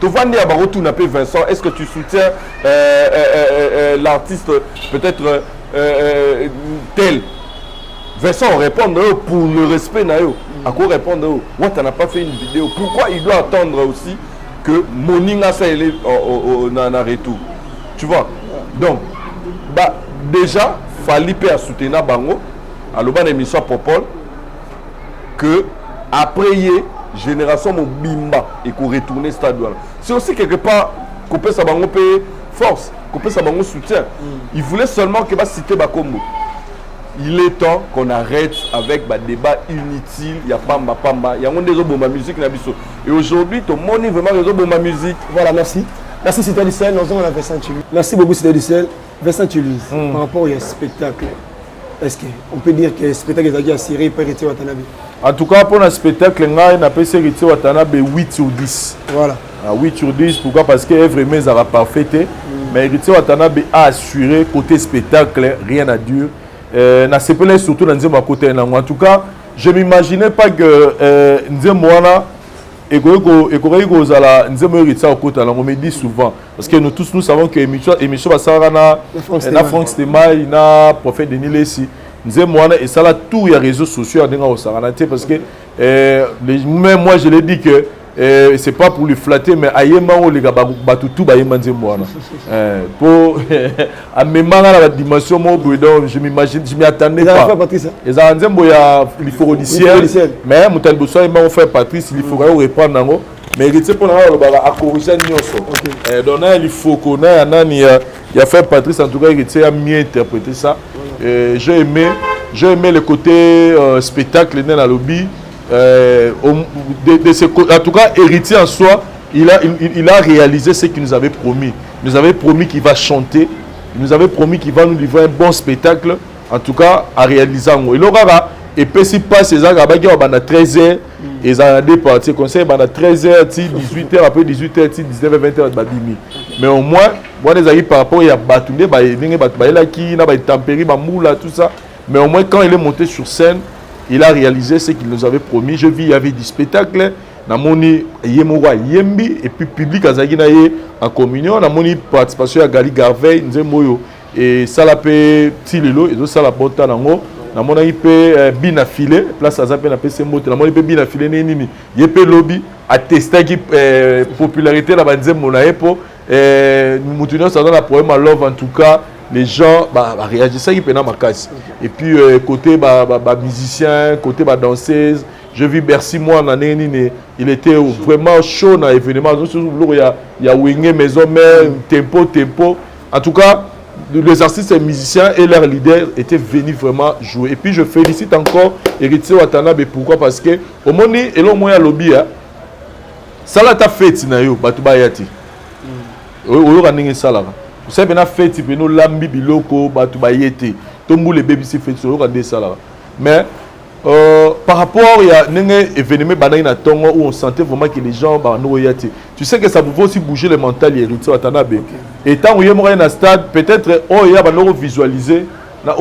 Tu vas dire à retour n'a pas Vincent, est-ce que tu soutiens l'artiste peut-être tel? Vincent répond pour le respect. À quoi répondre? Ouatta n'a pas fait une vidéo. Pourquoi il doit attendre aussi que Moninga ça est en retour? Tu vois? Donc, déjà, Fali peut soutenir Bango, à l'oban émission Popol, que après génération Mobimba et qu'on retourne au stade. C'est aussi quelque part qu'on peut sa Bango payer force, qu'on peut sa Bango soutien. Il voulait seulement que va citer Bakombo. Il est temps qu'on arrête avec des débats inutiles. Il y a Pamba, il y a ma musique. Et aujourd'hui, tout le monde est vraiment ma musique. Voilà, merci. Merci, Cité du Sel. Nous avons la Vincent Chulu. Merci beaucoup, Cité du Sel. Vincent Chulu, par rapport au spectacle, est-ce qu'on peut dire que le spectacle est assuré par Héritier Watanabe? En tout cas, pour le spectacle, on a appelé Héritier Watanabe 8 sur 10. Voilà. 8 sur 10, pourquoi? Parce que l'œuvre est à parfaite. Mais Héritier Watanabe a assuré côté spectacle, rien à dire. Surtout dans le côté. En tout cas, je ne m'imaginais pas que Nzemwana et on me dit souvent. Parce que nous tous nous savons que l'émission va s'arrêter na Franck Stemai, na Prophète Denis Lessi. Nzemwana et ça là tous les réseaux sociaux parce que même moi je l'ai dit que c'est pas pour le flatter, mais ayema o les gars batutu bayema Nzemwana pour à même la dimension mo donc je m'imagine, je m'y attendais pas. Et ça Nzembo ya il faut mais Moutal Bosso il m'a fait Patrice il faut reprendre nango mais Héritier pour à corriger nyoso donc il faut qu'on ait nani il a fait Patrice en tout cas Héritier a mieux interprété ça. J'ai aimé le côté spectacle dans la lobby. En tout cas, Héritier en soi, il a réalisé ce qu'il nous avait promis. Il nous avait promis qu'il va chanter. Il nous avait promis qu'il va nous livrer un bon spectacle. En tout cas, à réaliser. Et puis, si pas ces gens, il y a 13h. Et ça a des parties comme ça, il y a 13h, 18h, après 18h, 19h, 20h, mais au moins, moi, les amis par rapport à Batoundé, il a tempéré, tout ça. Mais au moins, quand il est monté sur scène, il a réalisé ce qu'il nous avait promis. Je vis, il y avait du spectacle. namoni yemora yembi et puis public azaki na ye en communion namoni participation ya Gali Garvey nzemboyo et salapé tilelo et sala bota nango namona ipe bina filé place azape na pese moto namoni ipe bina filé nini yepe lobby attester qui popularité la banzembo na epo mutunyo ça dans la problème à love en tout cas les gens réagissaient qui pena makasi et puis côté musicien côté danseuse je vis Bercy moi en année il était vraiment chaud dans l'événement il y a wingé maison mère tempo en tout cas les artistes et musiciens et leurs leaders étaient venus vraiment jouer et puis je félicite encore Héritier Watanabe pourquoi parce que au moment et là moi lobby ça là ta fête na yo batu bayati oyo kaningi sala vous savez na fête pe no lambi biloko batu bayete tombu le baby fête oyo kande sala mais par rapport à un événement banana tongo où on sentait vraiment que les gens tu sais que ça pouvait aussi bouger le mental Héritier Watanabe et tant où il y a un stade peut-être il y a un visualiser na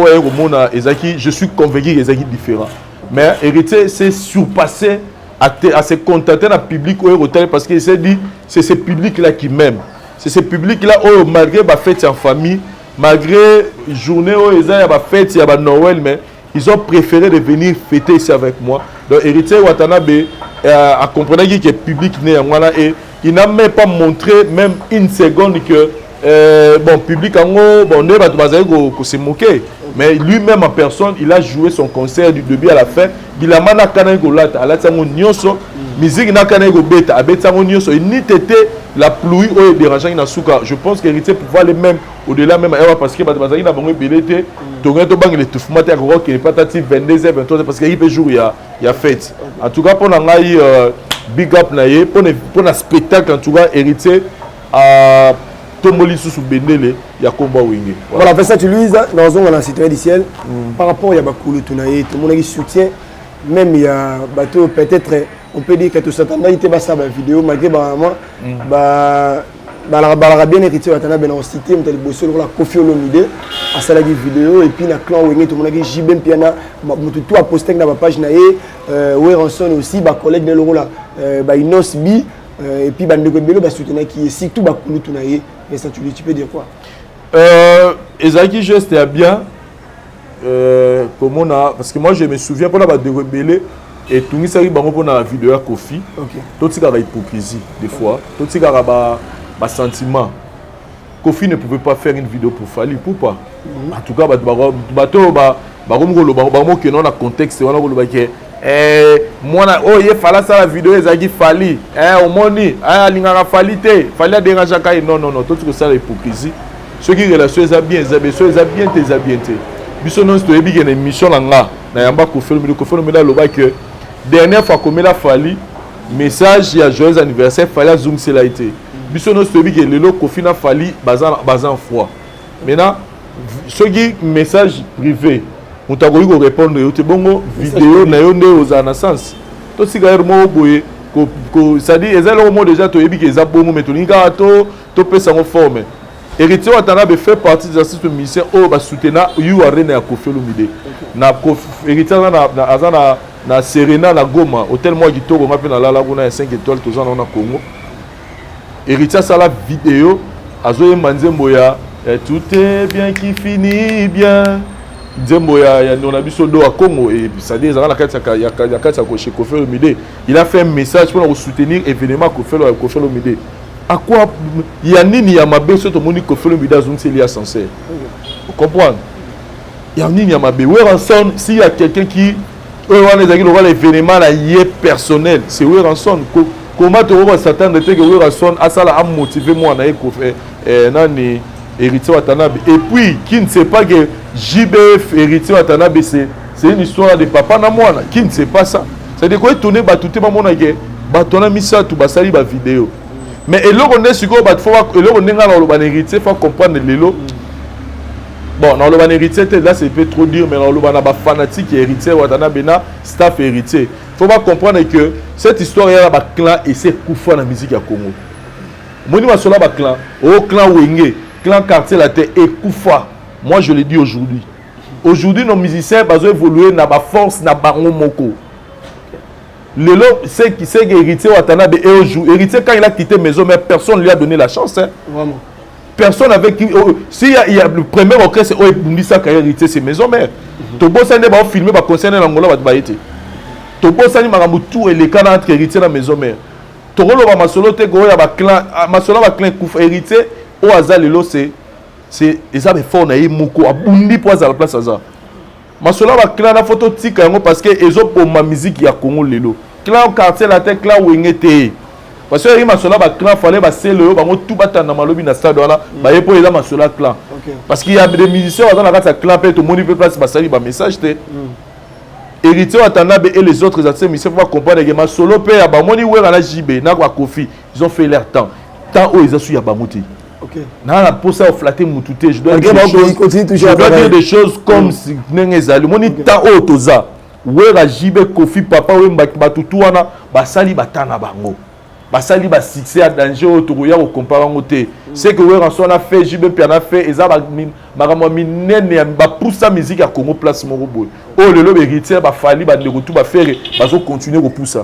ezaki je suis convaincu que ezaki différent mais Héritier s'est surpassé à se contenter dans le public au hôtel parce qu'il s'est dit c'est ce public là qui m'aime c'est ce public là malgré la fête en famille malgré journée où il y a fête il y a Noël mais ils ont préféré de venir fêter ici avec moi. Donc, Héritier Watanabe a compris que le public n'est pas là et il n'a même pas montré même une seconde que bon public en haut bon ne va pas se moquer mais lui-même en personne il a joué son concert du début à la fin il a mana kana golata ala tsango nyonso musique na kana go beta abetsango nyonso ni tete la pluie ou dérangeant na suka je pense que Héritier pouvoir aller même au-delà même parce que bazaki na bango belete donc to bang le toufuma te ko que pas tati 22h 23h parce que il peut jour il y a fête en tout cas pour ngai big up na ye pour un spectacle en tout cas Héritier à Tomoli sous Bendele ya combat wingi voilà fait ça tu lui dans un citoyen du ciel par rapport ya bakulu tunaye tout le monde qui soutient même il y a bateau peut-être on peut dire que tout ça il était bas ça la vidéo malgré vraiment la bien Héritier Watanabe na cité on t'a bossé la Koffi Olomide à ça la vidéo et puis na clan wingi tout le monde qui jibem piana tout a posté na page na ye Weranson aussi ba collègue de l'euro là Inos Bi et puis bandeko belo ba soutenir qui est surtout bakulu tunaye et ça tu peux dire quoi Ezaki juste bien comment on a parce que moi je me souviens pour la bandeko belé et tout ça il bango pour la vidéo à Koffi tout ça la hypocrisie des fois tout ça ba sentiment Koffi ne pouvait pas faire une vidéo pour Fally pourquoi en tout cas bato ba que non na contexte on a ko que moi il fallait ça la vidéo ezaki Fally au moni alingaka Fally te Fally a dérangé kai non tout ça la hypocrisie ceux qui relation ça bien biso non to ebi une émission na yamba Koffi Olomide loba que dernière fois comme la Fally message ya joyeux anniversaire Fally zoom c'est là été biso non to ebi que lelo Koffi na Fally bazan foi maintenant ceux qui message privé on t'a voulu répondre yote bongo vidéo na yo nde ozana sens to sigaire mo boye ko ça dit ezalo mo déjà to ebi que za bongo mais to linga to pesa ngo forme Héritier Watanabe fait partie des artistes musiciens au ba soutenir you arena ya Koffi Olomide na Héritier na Serena na Goma hôtel moi kitoko ngape na la laguna ya 5 étoiles tous en na Congo Héritier ça la vidéo azoye manzembo ya tout est bien qui finit bien Nzembo ya ndona biso do à Congo et ça dit ça la carte ya chez Koffi Olomide il a fait un message pour soutenir événement Koffi Olomide à quoi il y a nini ya mabe so to moni Koffi Olomide azung c'est lié sincère vous comprenez il y a nini ya mabe Weranson s'il y a quelqu'un qui on est à l'événement là y est personnel c'est Weranson comment tu vas s'attendre que Weranson a ça a motivé moi na Koffi nani Héritier Watanabe et puis qui ne sait pas que JBF Héritier Watanabe c'est une histoire de papa na moi qui ne sait pas ça c'est de quoi tourner batouté maman na que batona misa tout basali ba vidéo mais et là on est sur quoi faut et là on est dans le ban héritier faut comprendre lelo bon dans le ban héritier là c'est peut trop dur mais dans le ban ba fanatique Héritier Watanabe na staff héritier faut pas comprendre que cette histoire il y a ba clan et c'est Koufa na musique à Congo moni ma sola ba clan au clan Wenge clan quartier la terre et Koufa moi je le dis aujourd'hui nos musiciens ont évolué na ba force na bango moko Lelo, c'est que héritier Watanabe et aujourd'hui, héritier quand il a quitté maison, mais personne ne lui a donné la chance. Hein. Vraiment. Personne avec qui. S'il y a le premier recret, c'est Oebundisa qui a hérité ses maisons mères. Tobo Sane va filmer, va concerner l'Angola, va été. Tobo Sane m'a tout et les canards entre héritiers dans la maison mère. Togolo va masolo te go ya ba clan, masolo va clan kouf héritier au hasard lelo c'est ça mais fort na yimoko abundi pour à la place ça. Masolo va clan na photo tika yango parce que ezo pour ma musique ya Congo lelo. Clan quartier la tête clan wengete. Parce que masolo va clan fallait ba selo ba tout batana na malobi na stade là ba yepo eza masolo clan. Parce qu'il y a des musiciens dans la carte clan peut tout monde peut place ba sali ba message te. Héritier Watanabe et les autres artistes, il faut comprendre que Masolo Pé, Abamoni, Ouera, JB, Nagwa Kofi, ils ont fait leur temps. Tant où ils ont su Yabamouti. Ok. N'a pas ça flatter Moutouté. Je dois dire des choses comme si Nengezali. Moni tant où Toza. Ouera, JB, Kofi, Papa, Ouemba, Batutouana, Basali, Batana Bango. Basali, Basixé à danger, Autorouya, au comparangoté. C'est que Ouera, on a fait, JB, puis on a fait, et ça va pour sa musique à Congo place Morobo. Oh le lobe héritier va falli va le retour va faire va continuer au pousser.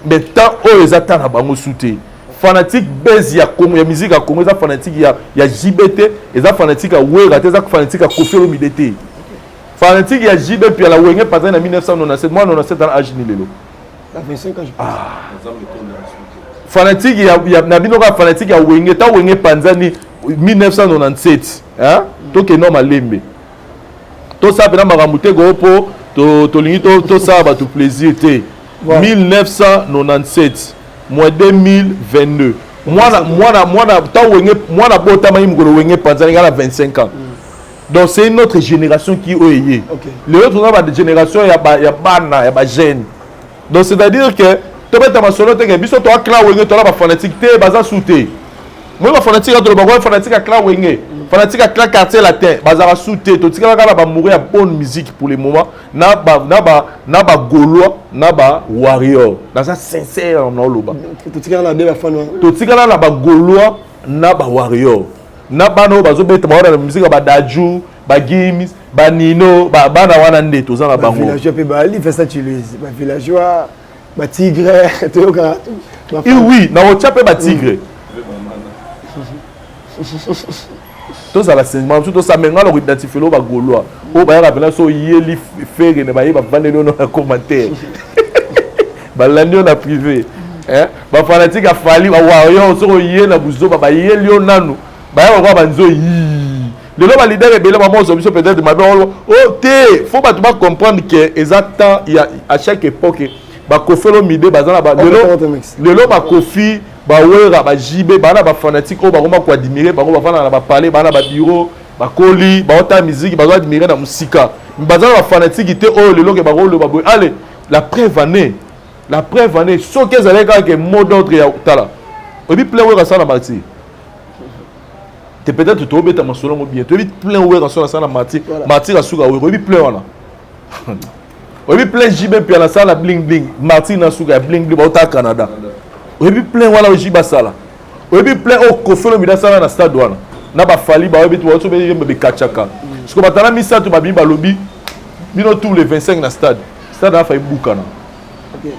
Mais tant oh les attendent à bango souté. Fanatique base ya Congo ya musique à Congo ça fanatique ya JBT et ça fanatique à Ouera ça fanatique à Kofi Olomidete. Fanatique ya JB puis à la Wenge pas en 1997 moi 97 dans âge ni lelo. La 25 ans je pense. Fanatique ya nabino ka fanatique ya Wenge ta Wenge Panzani 1997 hein to ke normal lembe to ça bena maramute go po to lingi to ça ba tout plaisir té 1997 mois 2022 moi ta wenge moi na bota mai mgoro wenge panzani ngala 25 ans donc c'est une autre génération qui oyé les autres on a des générations ya bana ya ba jeune donc c'est à dire que to beta masolo te ke biso to akla wenge to la ba fanatique té baza souté moi ma fanatique to ba fanatique akla wenge fanatique à claque quartier latin bazara souté to tika kala ba mourir à bonne musique pour le moment na ba gaulois na ba warrior dans ça sincère na loba to tika na de ba fan to tika na ba gaulois na ba warrior na ba no bazo beta ba na musique ba daju ba gims ba nino ba na wana nde to za na bango villageois pe ba ali fait ça tu les ba villageois ba tigre to ka oui na o chape ba tigre tout ça la enseignement tout ça maintenant on identifie le bagolois o ba ya rappeler so yeli faire ne ba y ba vendre dans les commentaires ba landi on a privé hein ba fanatique a fallu ba warrior so yé na buzo ba yeli onanu ba ya ba banzo yi le lo ba leader ebele ba mo so peut-être ma oh té faut ba tu vas comprendre que exactement il y a à chaque époque ba kofelo mide bazana ba le lo ba kofi ba wera ba jibe ba na ba fanatique o ba koma ko admirer ba ko ba fana na ba parler ba na ba bureau ba koli ba ota musique ba zo admirer na musika bazana ba fanatique te o le lo ke ba ko le ba boy allez la preuve année so que ça les que mot d'ordre ya tala obi plein wera ça na marti te peut-être to beta masolo mo bien to obi plein wera ça na marti marti la suka obi plein wana obi plein jibe puis la sala bling bling marti na suka bling bling ba ota Canada oyebi plein wana oji basala oyebi plein o kofelo midasala na stade wana na ba fali ba oyebi to so be be kachaka parce que batana misa to ba bi ba lobi bino tous les 25 na stade a fa ibukana OK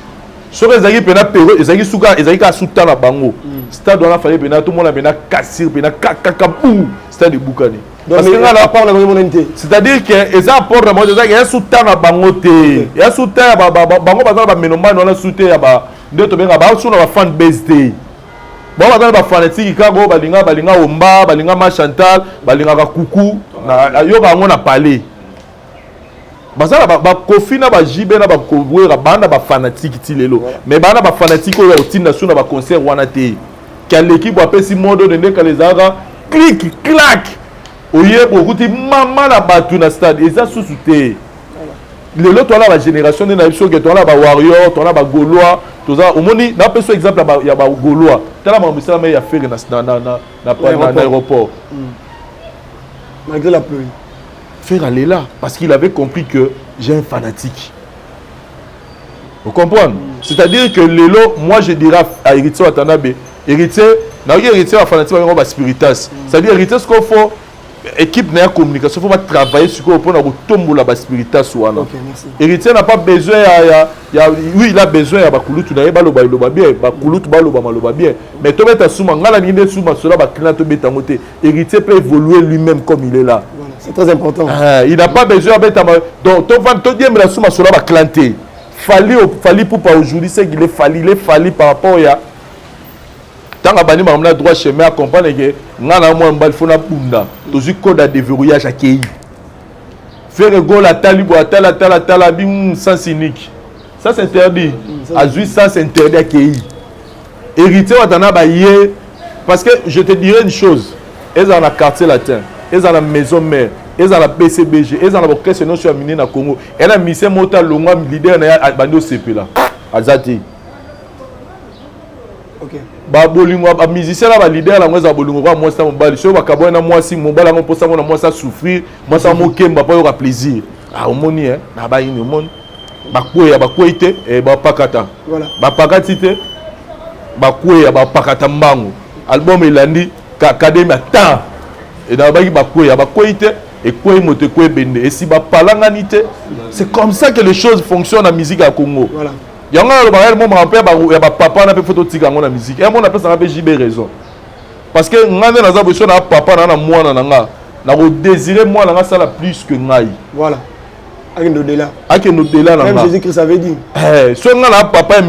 so ezaki pena pero ezaki suka ezaki ka suta na bango stade wana fali pena to mona pena kasir pena kakabu stade ibukani parce que là pas on a c'est-à-dire que eza apport na moto ezaki ya suta na bango te ya suta ba bango bazala ba menomba na suta ya ba nde to benga ba suna ba fan base day ba ba fanatique ka go balinga omba balinga ma Chantal balinga ka kuku na yo ba ngona parler bazala ba kofi na ba jibe na ba kowera banda ba fanatique ti lelo mais bana ba fanatique o otinda suna ba concert wana te ka l'équipe ba pesi mondo de ndeka les ara clic clac oye bokuti mama na batu na stade eza susu te lelo to la génération de na biso que to la ba warrior to la ba gaulois to za omoni na peso exemple ya ba gaulois tala ma misala mais ya faire na aéroport malgré la pluie faire aller là parce qu'il avait compris que j'ai un fanatique vous comprenez c'est-à-dire que lelo moi je dirais à héritier Watanabe héritier na héritier à fanatique ba spiritas c'est-à-dire héritier ce qu'on faut équipe na communication faut pas travailler sur quoi pour na tombola ba spirita soana. OK, merci. Héritier n'a pas besoin oui, il a besoin ya ba kulutu na ba loba bien, ba kulutu ba loba bien. Mais to beta souma ngala ni nde souma cela ba client to beta moté. Héritier peut évoluer lui-même comme il est là. Voilà, c'est très important. Il n'a pas besoin beta donc to dire la souma cela ba clienté. Fali pour pas aujourd'hui c'est qu'il est fallu par rapport ya tant que bani mamla droit chemin comprendre que ngana mo mbal fona bunda toujours code de déverrouillage à Kei faire goal à talibo à tala bim sans cynique ça c'est interdit à jouer ça c'est interdit à Kei héritier watana ba yé parce que je te dirais une chose ils dans la quartier latin ils dans la maison mère ils dans la PCBG ils dans la orchestre non sur mini na Congo et la mission mota longa leader na bando CP là azati. OK. Ba bolingo ba musicien la ba leader la ngoza bolingo ba moi ça mobali so ba kabona moi si mobala mo posa moi ça souffrir moi ça mo kemba pa yo ka plaisir ah omoni hein na ba yini omoni ba koite e ba pakata voilà ba pakati te ba pakata mbango album elandi académie temps et na ba koite et quoi mote quoi bende et si ba palangani te c'est comme ça que les choses fonctionnent en musique à Congo. Voilà. Il y a un moment où il y a papa na pe photo tika ngona musique et mon appelle ça na JB raison parce que ngane na za besoin na papa na mwana na nga na ko désirer moi na ça la plus que ngai voilà akendo de là na même Jésus Christ avait dit so ngana papa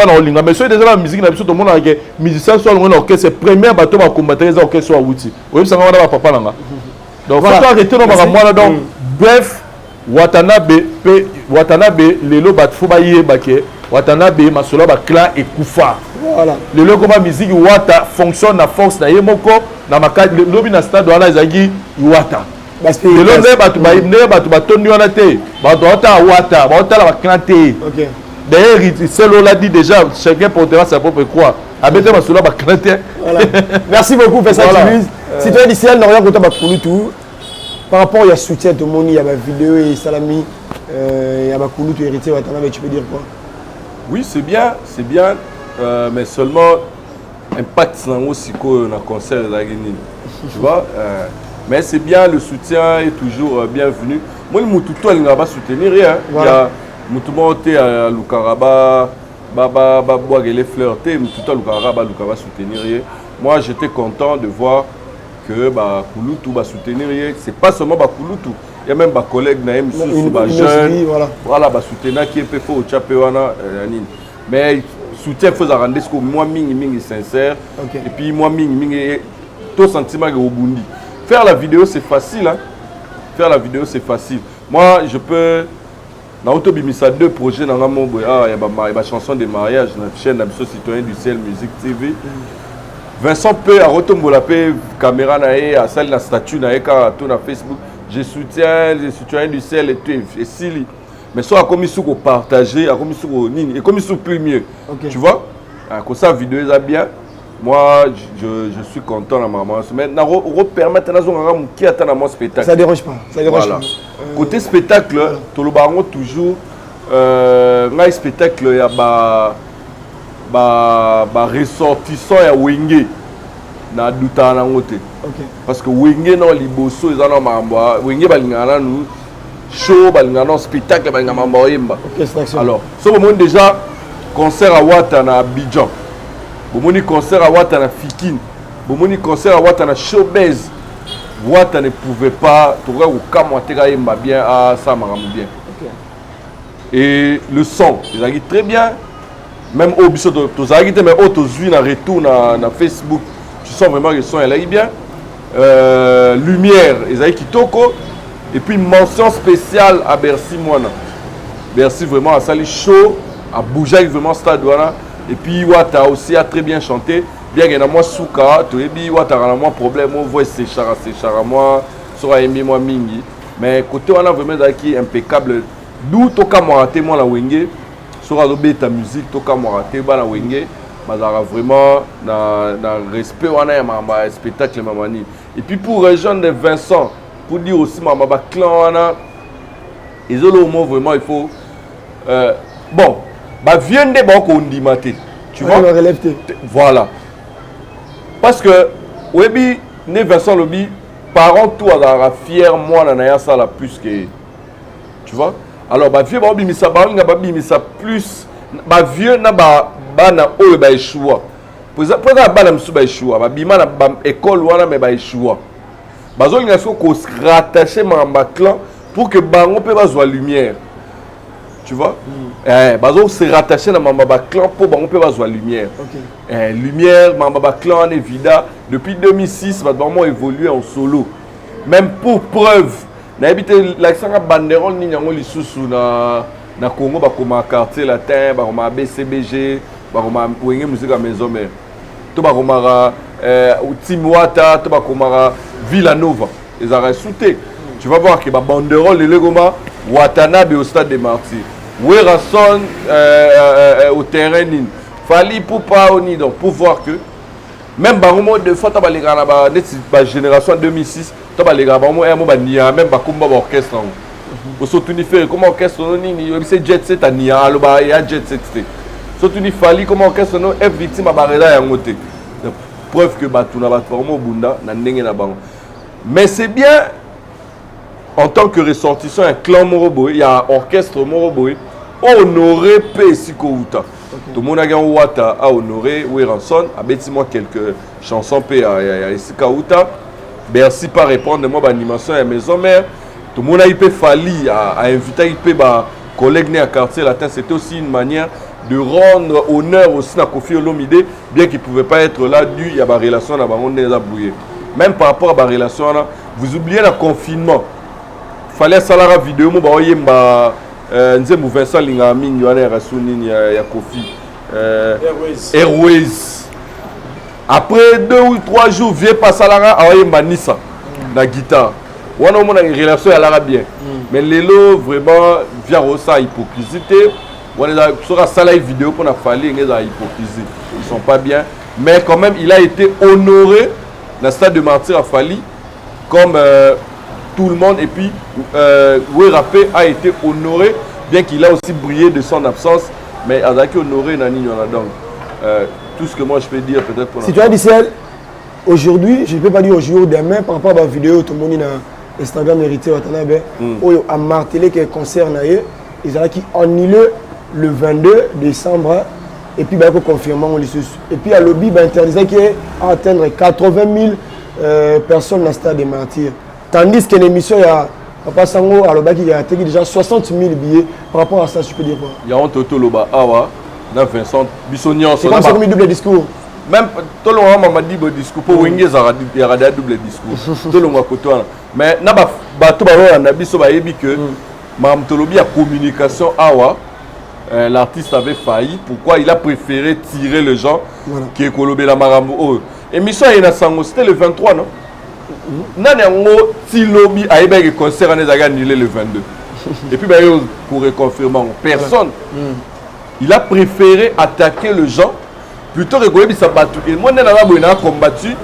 na olinga mais so déjà la musique na biso to mona que musicien so ngona orchestre première bateau ba combattre les orchestre wa wuti oui ça ngana papa na nga donc faut arrêter no ba mwana donc bref Watanabe lelo bat faut ba yeba ke Watanabe masolo ba clan et kufa. Voilà. Le logo ba musique wata fonctionne à force na yemoko na makadi lobi na stade wana ezagi wata. Parce que le logo ba toni wana te. Ba wata la clan te. OK. D'ailleurs c'est l'a dit déjà chacun portera sa propre croix. Abete masolo ba clan te. Voilà. Merci beaucoup Fessa Toulouse. Si tu es d'ici elle n'aurait pas pour tout. Par rapport à soutien de Moni, il y a ma vidéo et Salami, il y a ma Koulou, tu héritier, tu peux dire quoi? Oui, c'est bien, mais seulement impact aussi qu'on a concert de la Guinée. Tu vois, mais c'est bien, le soutien est toujours bienvenu. Moi, le Moutoutou, il n'a pas soutenir rien. Il y a Moutoutou à Lukaraba, Baba, les fleurs, Moutoutou à Lukaraba, Lukaraba soutenir rien. Moi, j'étais content de voir que Kouloutou va soutenir, c'est pas seulement Kouloutou, il y a même des collègues naïm jeunes, voilà, soutenir qui est fait au Tchapéwana, mais soutien faut rendre ce que moi ming sincère, et puis moi ming tout sentiment au Burundi. Faire la vidéo c'est facile, hein. Faire la vidéo c'est facile. Moi je peux dans Autobimisa 2 projets dans la il y a ma chanson de mariage dans la chaîne Abisso Citoyen du Ciel Musique TV. Vincent peut à retomber caméra à salle la statue na Facebook. Je soutiens du ciel et tout et Sili. Mais soit comme il faut partager, comme il faut nini et comme il faut plus mieux. Okay. Tu vois? Comme ça vidéo est bien. Moi je suis content dans ma maman. Mais na permettre na zonga qui attend mon spectacle. Ça dérange pas. Ça dérange voilà. Pas. Côté spectacle, tout le baron toujours un spectacle il y a ressortissant ya wenge na duta na ngote. OK. Parce que wenge no liboso ezana mamba, wenge balingana nous show balingana spectacle balingana mamba yemba. OK, alors, so bon déjà concert à Wata na Abidjan. Bomoni concert à Wata na Fikine. Bomoni concert à Wata na Showbiz. Wata ne pouvait pas trouver au kamwateka yemba bien à ça maramou bien. OK. Et le son, ils a dit très bien. Même au biso de mais auto vu na retour na Facebook, tu sens vraiment que le son est bien. Lumière, Esaïe Kitoko. Et puis mention spéciale à Bercy Moana. Bercy vraiment a sali chaud, a bougé vraiment stade Douana. Et puis Wata aussi a très bien chanté. Bien qu'il y a moi souka, tu es bien Wata a moins problème, on voit ses chara moi, sera aimé moi mingi. Mais côté on a vraiment qui impeccable. D'où toka moi témoin la wenge. Sera ta musique, toka moraté, bana wenge, mazara vraiment na respect wana ya mama spectacle mamani. Et puis pour rejoindre Vincent, pour dire aussi mama ba clan wana, ils ont le mot vraiment il faut bon, ba viende ba ko ndimate. Tu vois? Voilà. Parce que webi né Vincent Lobi parent tout a fier moi na ça la plus que tu vois. Alors ba vieux ba bimisa ba nga ba bimisa plus ba vieux na ba bana oyo ba échoua. Pour ça bana msu ba échoua ba bima na ba école wana mais ba échoua. Bazo linga so ko rattacher ma clan pour que bango pe bazwa lumière. Tu vois? Bazo se rattacher na mamba clan pour bango pe bazwa lumière. OK. Lumière mamba clan en évident depuis 2006 ba vraiment évolué en solo. Même pour preuve, na habité l'accent à banderole ni nyango lisusu na Congo ba koma quartier latin, ba koma BCBG, ba koma wenge musique à maison mère. To ba koma Timwata, to ba koma Villanova. Ils ont sauté. Tu vas voir que ba banderole le goma Watanabe au stade des Martyrs. Werason au terrain nin. Fali pour pas oni donc pour voir que même baromo de fois ta les gars la génération 2006 ta les gars baromo mo ba nia même ba kumba orchestre au soutenu faire comme orchestre ni c'est jet set à nia alo ba ya jet set soutenu fali comme orchestre no f victime ba rela ya ngote preuve que ba tuna ba baromo bunda na ndenge na bango. Mais c'est bien en tant que ressortissant un clan Moroboy, il y a un orchestre Moroboy honoré Pesiko Uta. Tout le monde a gagné Wata a honoré Weranson, a bêti moi quelques chansons à Pesiko Uta. Merci par répondre de moi l'animation à maison mère. Tout le monde a été Fali à inviter IP collègues nés à quartier latin. C'était aussi une manière de rendre honneur aussi à Kofi Olomide, bien qu'il ne pouvait pas être là dû à la relation à la bouillée. Même par rapport à la relation, vous oubliez le confinement. Fallait salara vidéo mo ba oyemba nzembu Vincent Lingami nywana rasuni ya Kofi Airways. Après 2 ou 3 jours vieux pas salara oyemba Nissa na guitare. Wana mo na relation ya lara bien. Mais lelo vraiment via rosa hypocrisie. Wana sera sala vidéo pour na fallait ngeza hypocrisie. Ils sont pas bien, mais quand même il a été honoré dans le stade de Martyrs à Fali comme tout le monde. Et puis Werapé a été honoré, bien qu'il a aussi brillé de son absence, mais Azaki honoré Nani Nyona. Donc tout ce que moi je peux dire peut-être pour si tu as dit celle aujourd'hui, je ne peux pas dire aujourd'hui ou demain par rapport à la vidéo tout le monde a Instagram hérité Watanabe a martelé que concert naïe ils ont qui annulé le 22 décembre et puis bah confirmant et puis à lobby bah interdisait qu'il atteindre 80 000 personnes dans le stade des Martyrs. Tandis que l'émission, il y a Papa Sango, il a déjà 60 000 billets par rapport à ça, je peux dire quoi. Il y a un toto loba awa, dans Vincent Bissonian. C'est comme ça comme double discours. Même tout le monde m'a dit le discours pour Wenge il y a un double discours. Tout le monde côté mais na ba to ba na biso ba yebi que Mam Tolobi a communication awa. L'artiste avait failli. Pourquoi il a préféré tirer les gens qui est Kolobé la Marambo. Émission il y a Sango, c'était le 23 non? Nanango Tilobi a eu un concert en annulé le 22. Et puis pour reconfirmer personne. Il a préféré attaquer les gens plutôt que de s'abattre. Et moi on a combattu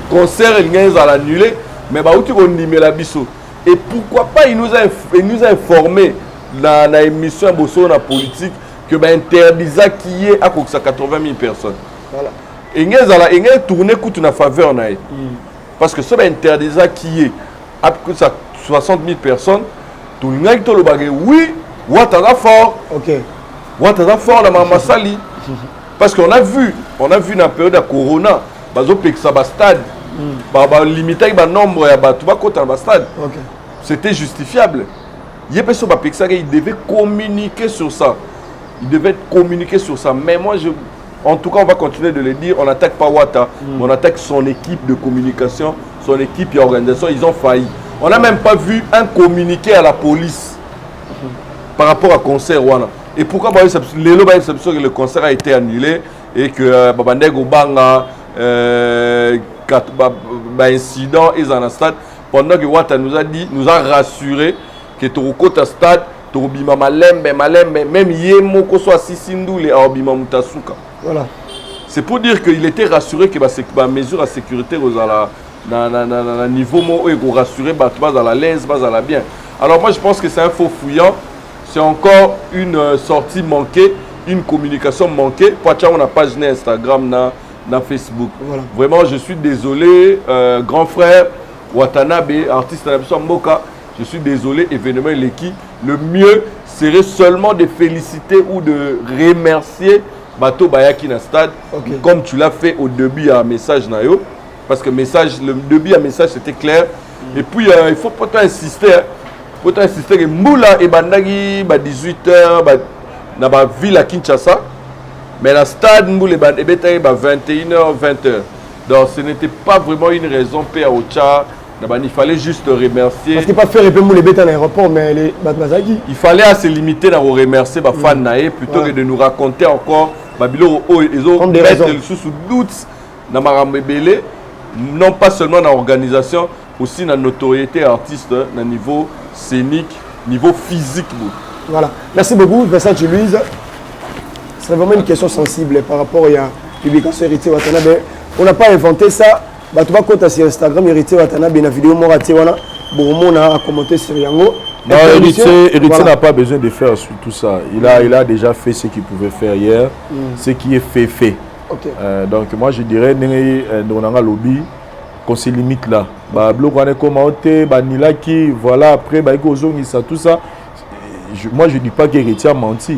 concert il a annulé mais bah où tu connais la biso. Et pourquoi pas il nous a informé dans l'émission de la politique que bah interdisa qui est à 80 000 personnes. Voilà. Et il a tourné coup une faveur naï. Parce que ce qui est interdit qui est à 60 000 personnes, tout le monde qui a dit oui, Ouattara fort. Ok. Ouattara fort dans ma sali. Parce qu'on a vu dans la période de Corona, ça stade, limiter le nombre de stade. C'était justifiable. Il devait communiquer sur ça. Il devait communiquer sur ça. Mais moi, en tout cas, on va continuer de le dire. On n'attaque pas Ouattara, on attaque son équipe de communication, son équipe et organisation. Ils ont failli. On n'a même pas vu un communiqué à la police par rapport à concert Wana. Et pourquoi le concert a été annulé et que Babandeg Obanga, incident et en stade, pendant que Ouattara nous a rassuré que Torokota stade, Torobima Malembe, même Yemoko soit Sisindou, les Aobima Mutasuka. Voilà. C'est pour dire qu'il était rassuré que la mesure de sécurité dans niveau où rassuré à la l'aise, à la bien. Alors moi je pense que c'est un faux fouillant, c'est encore une sortie manquée, une communication manquée. Pour ça on a page Instagram, na Facebook. Voilà. Vraiment je suis désolé, grand frère, Watanabe, artiste de Mboka, je suis désolé, événement Leki, le mieux serait seulement de féliciter ou de remercier Bato Bayaki na stade, comme tu l'as fait au début à message Nayo, parce que le début à message c'était clair. Et puis il faut pas insister, faut insister que Moula et Bandagi 18h dans la ville à Kinshasa, mais le stade Moula et Bandagi 21h 20h. Donc ce n'était pas vraiment une raison pour Ocha. Il fallait juste remercier. Parce qu'il pas faire répéter les bêtes à l'aéroport, mais les Batmazaki. Il fallait se limiter à remercier les fans plutôt que de nous raconter encore ils ont mis sous doute dans Marambébélé, non pas seulement dans l'organisation, aussi dans la notoriété artiste, dans le niveau scénique, niveau physique. Voilà. Merci beaucoup, Vincent Louise. C'est vraiment une question sensible par rapport à la publication Héritier Watanabe. On n'a pas inventé ça. Tu vas compter sur Instagram, Héritier Watanabe, une vidéo Moraté, Bourmon a commenté sur Yango. Non, Héritier n'a pas besoin de faire tout ça. Il a déjà fait ce qu'il pouvait faire hier, ce qui est fait. Okay. Donc moi je dirais lobby qu'on se limite là. Voilà, après tout ça. Moi je ne dis pas qu'Héritier a menti.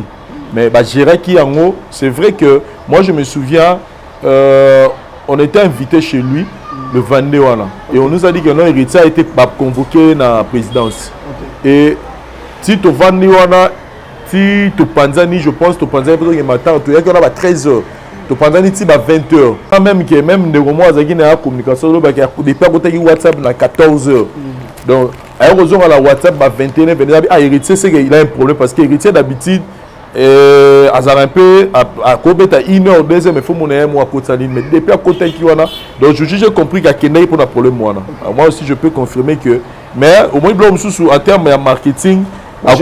Mais c'est vrai que moi je me souviens, on était invité chez lui le 22 ans. Et on nous a dit que non, Héritier a été convoqué dans la présidence. Et si tu vas si tu Panzani, je pense que tu Panzani peut-être matin, tu y a 13h. Tu Panzani tu vas 20h. Quand même que même des moments où il y a communication, il y a des papiers WhatsApp à 14h. Donc à la WhatsApp à 21h, ah Héritier c'est qu'il a un problème parce que Héritier d'habitude un peu à Kobe à 1h, 2h, mais il faut mon aime à côté mais depuis à côté qui wana. Donc j'ai compris qu'il y a Kenya pour un problème moi. Moi aussi je peux confirmer que mais au moins en termes de marketing parce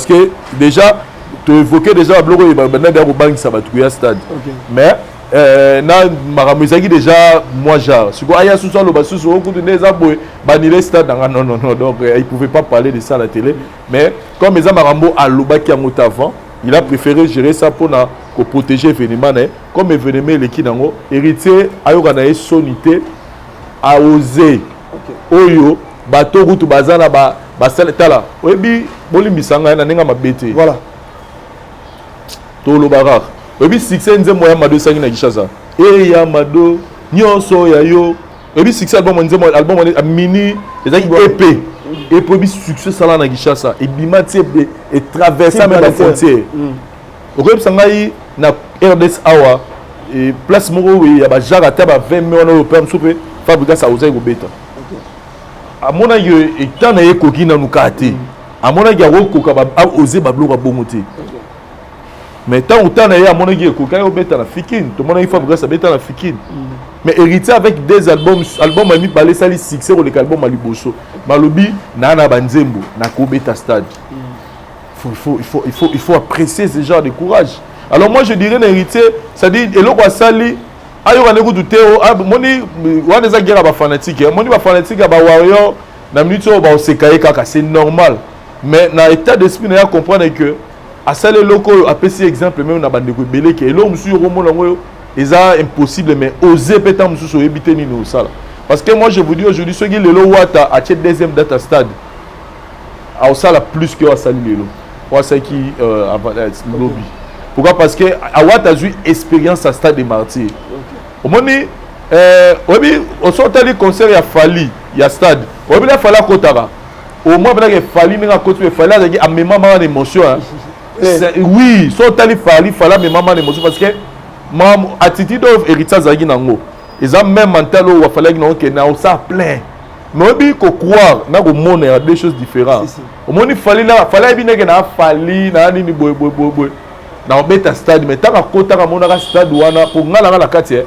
que déjà tu évoquais déjà à blogo et ça va trouver stade mais déjà moi genre si quoi il y a sous le bas sous au coup de banir stade non donc il pouvait pas parler de ça à la télé mais comme les Marambo à Loba qui a monté avant il a préféré gérer ça pour protéger l'événement comme événement l'équipe d'ango Héritier a eu sonité a osé oyo bateau route bazana ba tala oyebi bolimbisanga na ninga mabete voilà to lo barar oyebi succès nze moya mado sangi na Kinshasa e ya mado nyonso ya yo oyebi succès album nze moya album mini ezaki EP et puis succès sala na Kinshasa et bimati et traverser même la frontière oyebi sangai na RDS awa et place moko ya ba jara ta ba 20 millions européens soupe fabrica ça osé robeta à mon avis étant na ekoki na nukate à mon avis okoka ba osé ba bloka bomote mais tant autant na à mon avis ekoka robeta na fikine tout mon avis fabrica ça beta na fikine mais Héritier avec des albums a mis balé sali succès au album aliboso malobi na banzembo na kobeta stade il faut apprécier ce genre de courage. Alors moi je dirais Héritier ça dit eloko sali ayo ka neku tuteo moni wana za guerre ba fanatique moni ba fanatique ba warrior na minute ba osekaye kaka c'est normal mais na état d'esprit na ya comprendre que à ça les locaux apprécier exemple même na bande ko belé que elo musu ko mona ngoyo eza impossible mais oser peut-être musu so éviter ni no ça parce que moi je vous dis aujourd'hui ceux qui le lo wata a chez deuxième date stade a ça la plus que ça lelo wa ça qui lobby. Pourquoi? Parce que Awat a eu expérience à Stade des Martyrs. Au moment on sort des concerts il y a Fali, il y a Stade. Au moment il fallait Kotara. Au moins il a fallu mais il fallait à mes mamans d'émotion. Oui, sort des Fali, fallait mes mamans d'émotion parce que mon attitude d'héritage zagi nango. Ils ont même mental où il fallait que na ça plein. Mais il faut croire na ko monde a deux choses différentes. Au moment il fallait bien que na Fali na ni boy na obeta stade mais tant à kota ka mona ka stade wana pour ngala la kati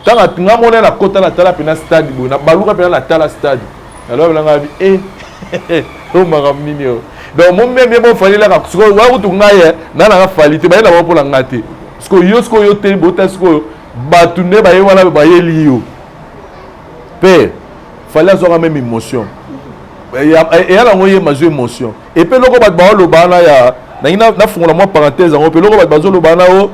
tant à nga mona la kota na tala pena stade bo na baluka pena la tala stade alors la ngabi o maramini yo donc mon même bon fallait la ko wa ko tunga ye na na fali te ba la pour la ngate sko yo te bota sko batune ba ye wana ba ye liyo père fallait avoir même émotion et ala ngoye mazo émotion et puis loko ba ba lo bana ya na fongola moi parenthèse en pe loko ba zo lo bana o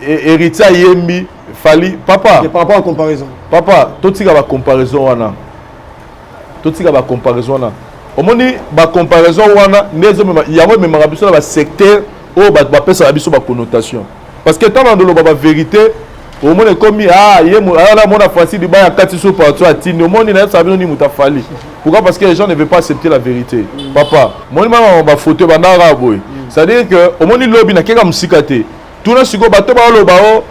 Héritier yembi Fali, papa. Et par rapport à la comparaison. Papa, tout ce qui a la comparaison wana. Tout ce qui a la comparaison wana. Au moins la comparaison wana, il y a même un secteur où on peut ça la connotation. Parce que tant dans la vérité, au moins comme ah il y a mon français du bail à 4 sous partout à Tine, au moins il y a ça ni muta Fali. Pourquoi? Parce que les gens ne veulent pas accepter la vérité. Papa, moi on va photo bandara boy. C'est-à-dire que au moins il lobby na keka musikate. Tout na siko bato ba lo bao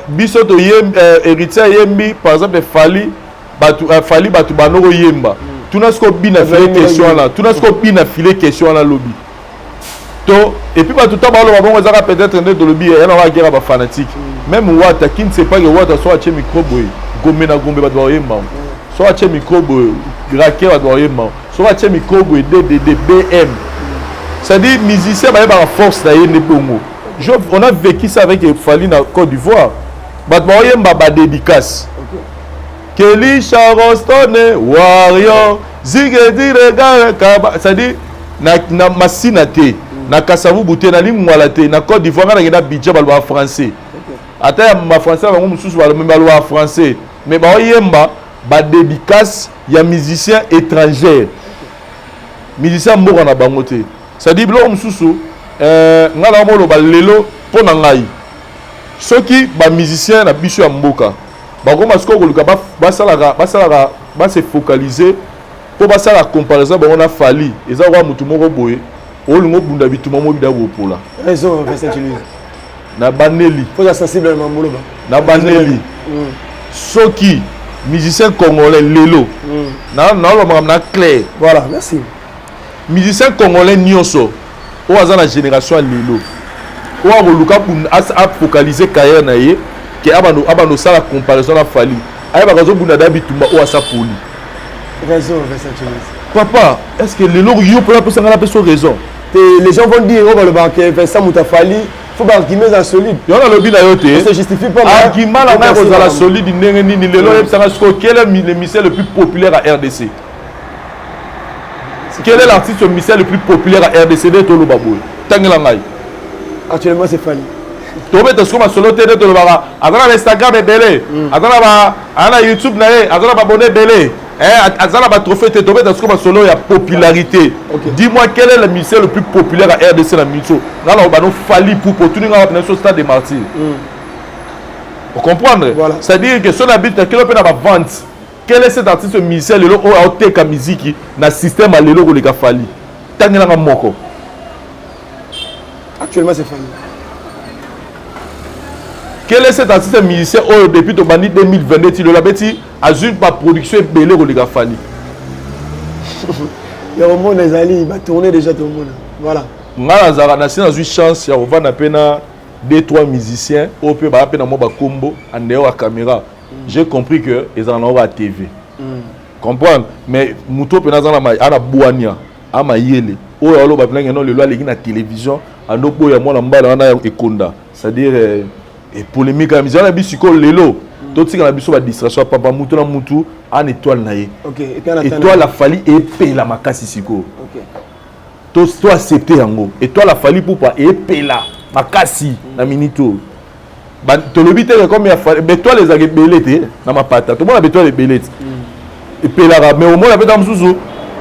biso to yem héritier yembi par exemple Fali batu banoko yemba. Tout na siko bina filer question là. Tout na siko bina filer question là lobby. Et puis tout le temps peut-être de lobby et on va guerre ba fanatique. Même Wata qui ne sait pas que Wata soit chez micro boy, gomé na gombe ba doit yemba. Soit chez micro boy, graquer ba doit yemba. Soit chez micro boy BM. C'est-à-dire musicien ba ba force na yé bongo. On a vécu ça avec Fali na Côte d'Ivoire. Ba doit yemba ba dédicace. Kelly Charostone Warrior Zigedi regard kaba, c'est-à-dire na massinate na Kasavu Bouté na Limwalate na Côte d'Ivoire na budget ba loi français. Ata ma français ba mususu ba même loi français. Mais ba yemba ba dédicace ya musicien étranger. Musicien moko na bangote. C'est-à-dire lo mususu ngala mo lo ba lelo pona ngai. Soki ba musicien na biso ya mboka. Bakoma siko koluka ba se focaliser pour passer la comparaison on a Fali eza wa mutu moko boye olingo bunda bituma mo bida bopola raison Vincent Louis na baneli faut sensible na moloba na baneli soki musicien congolais lelo na lo na clair voilà merci musicien congolais nyonso o aza na génération lelo o a koluka a focaliser carrière na ye que abano ça la comparaison na Fali ayeba kazo bunda da bitumba o asa poli raison Vincent Louis. Papa, est-ce que les logs yo pour la personne a raison? Les gens vont dire on va le banquer Vincent Moutafali, faut pas argumenter dans solide. Il y a le bilan yoté. Ça justifie pas. Argument la même chose la solide ni le log ça quel est l'émissaire le plus populaire à RDC? Quel est l'artiste émissaire le plus populaire à RDC de Tolo Babou? Tangela ngai. Actuellement c'est Fali. Tobe to soma solo télé to baba. Adana Instagram e belé. Adana ba ana YouTube na e, adana ba abonné belé. Azala ba trophée te tobe to soma solo ya popularité. Dis-moi quel est le musicien le plus populaire à RDC na Miso? Ngala ba no Fali pour tout ninga na so stade des martyrs. Vous comprenez? Voilà. C'est-à-dire que son habite quel peut na ba vente. Quel est cet artiste musicien le o auté ka musique na système à lelo ko le ka Fali. Tangela nga moko. Actuellement c'est Fali. Quel est cet artiste musicien depuis ton bandit 2022 tu l'as bêti à une par production belé au les Fali. Il y a au monde des alliés, il va tourner déjà tout le monde. Voilà. Ngala zara na une chance ya on va pena 2-3 musiciens au peut ba pena mo ba combo en dehors à caméra. J'ai compris que ils en ont à TV. Comprendre mais muto pena za na ma ana boania ama yele. O ya lo ba pena non le loi les na télévision ando boya mo na mbala na ekonda. C'est-à-dire et polémique à misère la bisiko lelo tout ce qu'on a biso ba distraction papa mutu na mutu en étoile naé OK étoile la Fali épée la makasi siko OK to accepter yango étoile la Fali pour pas épée la makasi na minito ba to lobité comme ya Fali étoile les a belete na mapata to mona étoile belete épée la mais au moins la dans mususu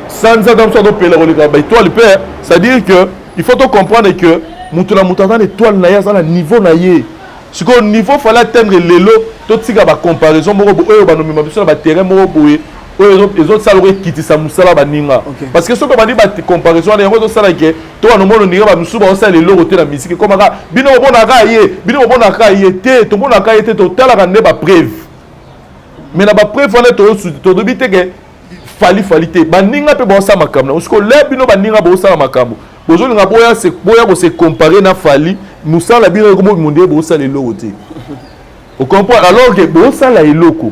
sans ça dans so pela ko le ba étoile père c'est à dire que il faut to comprendre que mutu na mutu dans étoile naé ça na niveau naé. Si au niveau il fallait atteindre les lots, tout ce qui a comparaison, terrain, les autres salariés qui sont parce que ce que dit comparaison, les autres salariés, toi, nous avons les lots de la musique. Comme bino bon akaye, bino bon akaye, tout le monde akaye, total à ne pas preuve. Mais la preuve, on a dit que fallait. Baninga peut bon ça ma cam. Parce que là, bino baninga bon ça ma cam. Bonjour, nous avons se comparer na Fali. Nous sommes la bien comme le monde est ça les logotés. Vous comprenez alors que bon ça la eloko.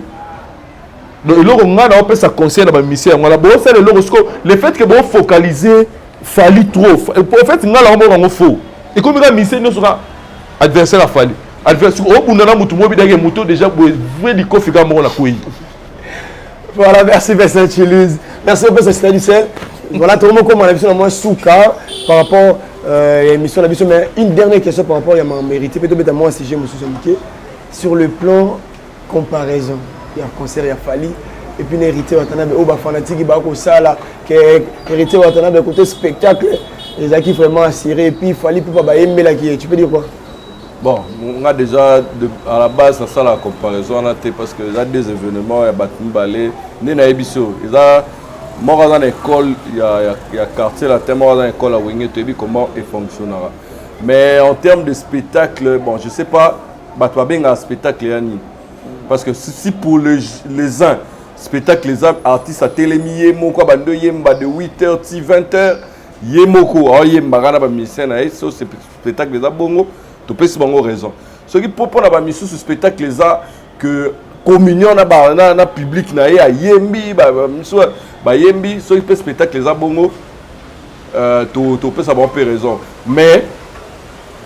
Donc le logo ngana on peut ça concerne ba mission ngala bon ça les logos le fait que bon focaliser Fali trop. En fait ngala on va faux. Et comme la mission nous sera adversaire à Fali. Adversaire au bout na mutu mobi dage mutu déjà vrai du kofika mo la koyi. Voilà, merci Vincent Louis. Merci beaucoup c'est du sel. Voilà tout le monde comme on a vu sur moi souka par rapport à l'émission mais une dernière question par rapport à ma mérité peut-être moi si j'ai monsieur Miké sur le plan comparaison. Il y a un concert, il y a Fali. Et puis, l'héritier Watanabe, oh, bah, fanatique, il va au sala, l'héritier Watanabe, côté spectacle, les acquis vraiment assurés. Et puis, il fallait pour pas aimer la qui. Tu peux dire quoi? Bon, on a déjà, à la base, ça la comparaison, parce que il y a des événements, il y a Batini Ballet, il y a Ebiso. Moi, dans l'école, il y a quartier, là, moi, dans l'école, à Wingé, tu sais comment il fonctionnera. Mais en termes de spectacle, bon, je ne sais pas, bah, tu vas bien un spectacle, parce que si pour les uns, spectacle, les artistes à télémi, yemoko, bah, de 8h, 20h, yemoko, yemba, bah, musicien, c'est spectacle, les abongo. Tu peux avoir raison. Ce qui pour la mission ce spectacle les a que communion na public na yembi yembi ce qui peut spectacle les a bongo tu peux avoir raison. Mais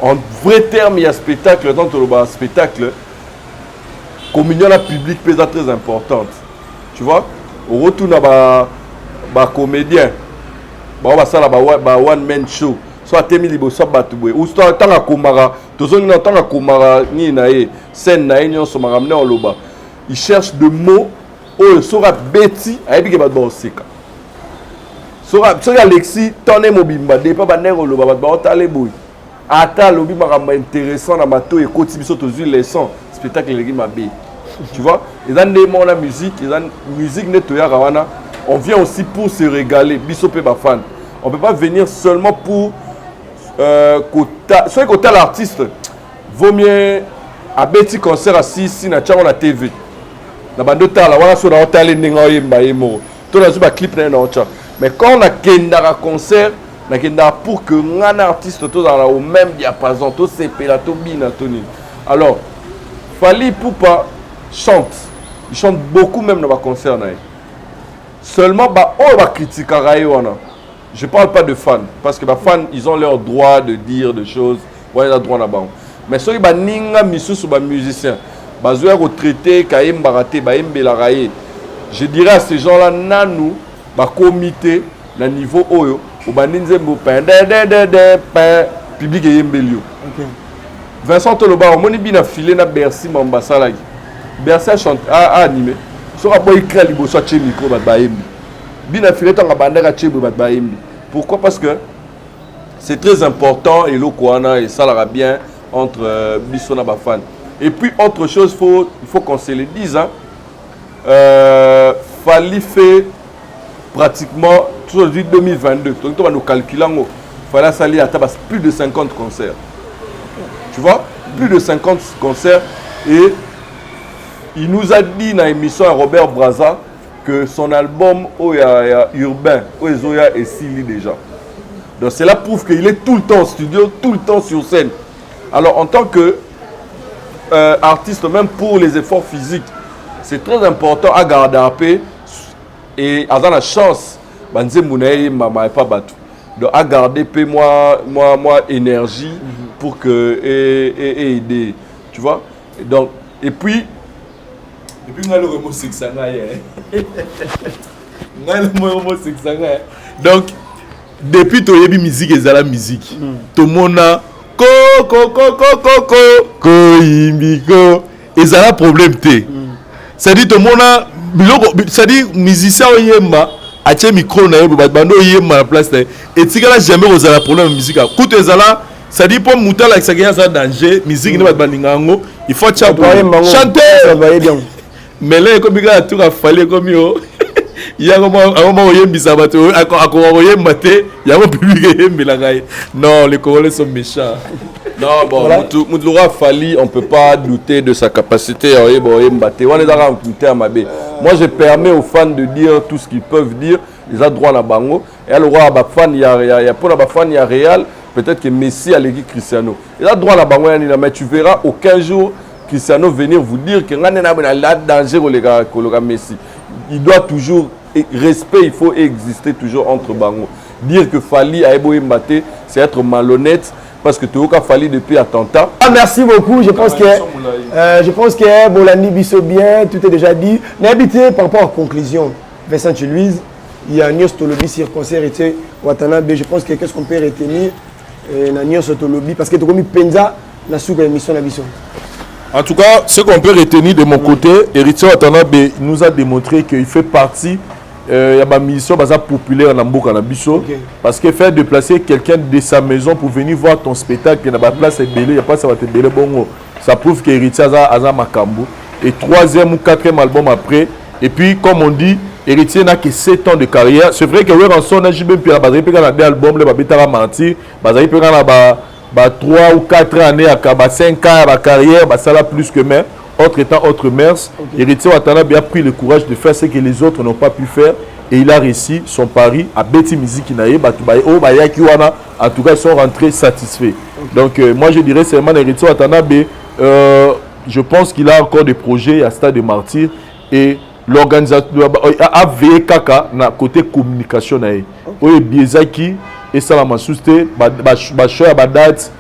en vrai terme il y a spectacle dans le spectacle communion na public peut être très importante. Tu vois? Au retour na comédien ça la one man show. Soit temi liboso batubwe ou soit tanga komara tozongi na tanga komara ni na ye scène na ye so maramne oloba il cherche de mots oh sera beti ayebi ke batba oseka sera Alexis tonne mobimba de pa banero oloba batba otale boy ata lobi maramba intéressant na mato e koti biso tozu leçon spectacle legi mabe tu vois et dans des mots la musique neto ya rawana on vient aussi pour se régaler biso pe ba fan on peut pas venir seulement pour soit côté l'artiste vaut mieux à petit concert à 6 na tchao na TV na bando tala wana so na otale ninga yemba yemo to na zuba clip na na tcha mais quand on a kenda concert na kenda pour que un artiste to dans au même diapason to sepela to bina toni alors Fally Ipupa chante il chante beaucoup même dans ba concert na seulement ba on va critiquer wana. Je ne parle pas de fans, parce que les fans, ils ont leur droit de dire des choses, ils ont droit là-bas. Mais ceux qui sont des musiciens, ils sont retraités, ils sont baratés, ils sont je dirais à ces gens-là, nous, le comité, le niveau Oyo, ils sont public et Mbelio. Vincent Toloba, on a filé na Bercy, Mambasa. Bercy a animé. Ils ont écrit les micro, pourquoi? Parce que c'est très important et l'Okwana et ça l'ira bien entre Bissona et Bafan. Et puis autre chose, il faut qu'on se le dise. Hein. Fally fait pratiquement tout le 2022. Donc on va nous calculer. Fally Sali a plus de 50 concerts. Tu vois? Plus de 50 concerts. Et il nous a dit dans l'émission à Robert Braza que son album urbain, Oezoya est Sili déjà. Donc cela prouve qu'il est tout le temps en studio, tout le temps sur scène. Alors en tant que artiste, même pour les efforts physiques, c'est très important à garder un peu et avoir la chance, de à garder peu moi énergie pour que et aider, tu vois. Donc et puis donc depuis tu as musique et la musique tout le monde a et ça a problème c'est dit tout le monde a c'est dit musicien yemba a ché micro na yo bando yemba la place et tu là jamais vous avez problème musique écoute ezala ça dit pour muta la ça gagne ça danger musique ne va pas ningango il faut chanter mais là comme il a tout à Fally comme yo il y a un moment yembisa bato akoma yembate il y a un public yembila ngai non les Congolais sont méchants. Non bon voilà. Moutoura Fally on peut pas douter de sa capacité à yembate on est dans un mabe. Moi je permets aux fans de dire tout ce qu'ils peuvent dire, ils ont droit à bango et alors ba fan il y a pour la fan il y a Real peut-être que Messi a l'équipe Cristiano. Il a droit à bango mais tu verras aucun jour Cristiano venir vous dire que la danger au les Messi. Il doit toujours respect, il faut exister toujours entre bango. Dire que Fally a éboué Mbaté, c'est être malhonnête parce que tu as Fally depuis attentat. Ah, merci beaucoup. Je pense que Bolani Bisso bien, tout est déjà dit. N'habitez par rapport à la conclusion, Vincent Louise, il y a Nios Tolobi sur concert était Watanabe. Je pense que qu'est-ce qu'on peut retenir Nios Tolobi parce que tu as mis Penza dans la sous-émission de la Bisso. En tout cas, ce qu'on peut retenir de mon côté, Héritier Watanabe nous a démontré qu'il fait partie il y a ma mission populaire dans Mboka Nabiso parce que faire déplacer quelqu'un de sa maison pour venir voir ton spectacle, il n'y a pas de place, il n'y a pas de belé bongo. Ça prouve qu'Héritier a Makambo. Et 3e ou 4e album après. Et puis, comme on dit, Héritier n'a que 7 ans de carrière. C'est vrai que oui, en son âge, il y a des albums, il y a mentir, il y a 3 ou 4 années, 5 ans de carrière, ça l'a plus que même. Autre étant autre mers, Héritier Watanabe a pris le courage de faire ce que les autres n'ont pas pu faire et il a réussi son pari à Betty Music en tout cas ils sont rentrés satisfaits. Donc moi je dirais seulement Héritier Watanabe, je pense qu'il a encore des projets à Stade de Martyr et l'organisateur a veillé kaka na côté communication na oye biezaki et ça la masuste ba show ba date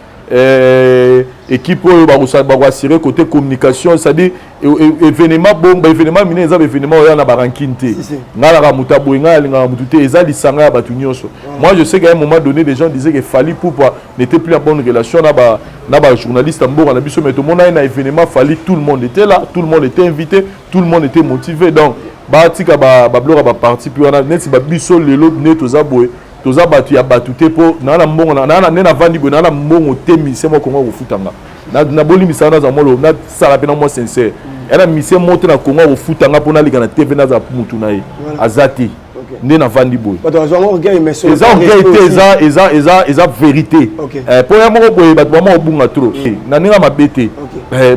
équipe va assurer côté communication, c'est-à-dire événement bon événement miné ça événement on a barankinté ngala ka mutabo ngala ngala mutute ezali sanga ba tunyonso. Moi je sais qu'à un moment donné des gens disaient que Fally Ipupa n'était plus en bonne relation na ba journaliste mboka na biso mais tout le monde a un événement Fally, tout le monde était là, tout le monde était invité, tout le monde était motivé donc ba tika ba blora ba parti puis on a net ba biso lelo neto za boye toza batu ya batute po na mbongo na na vandi bo na mbongo temi c'est moi Congo ofutanga na boli misana za molo na sala pena moi sincère era mise monte na Congo ofutanga po na liga na TV na za mutu na ye azati ne na vandi boy bato za mo orgueil mais so eza vérité po ya moko boy bato ba mo obunga trop na ninga mabete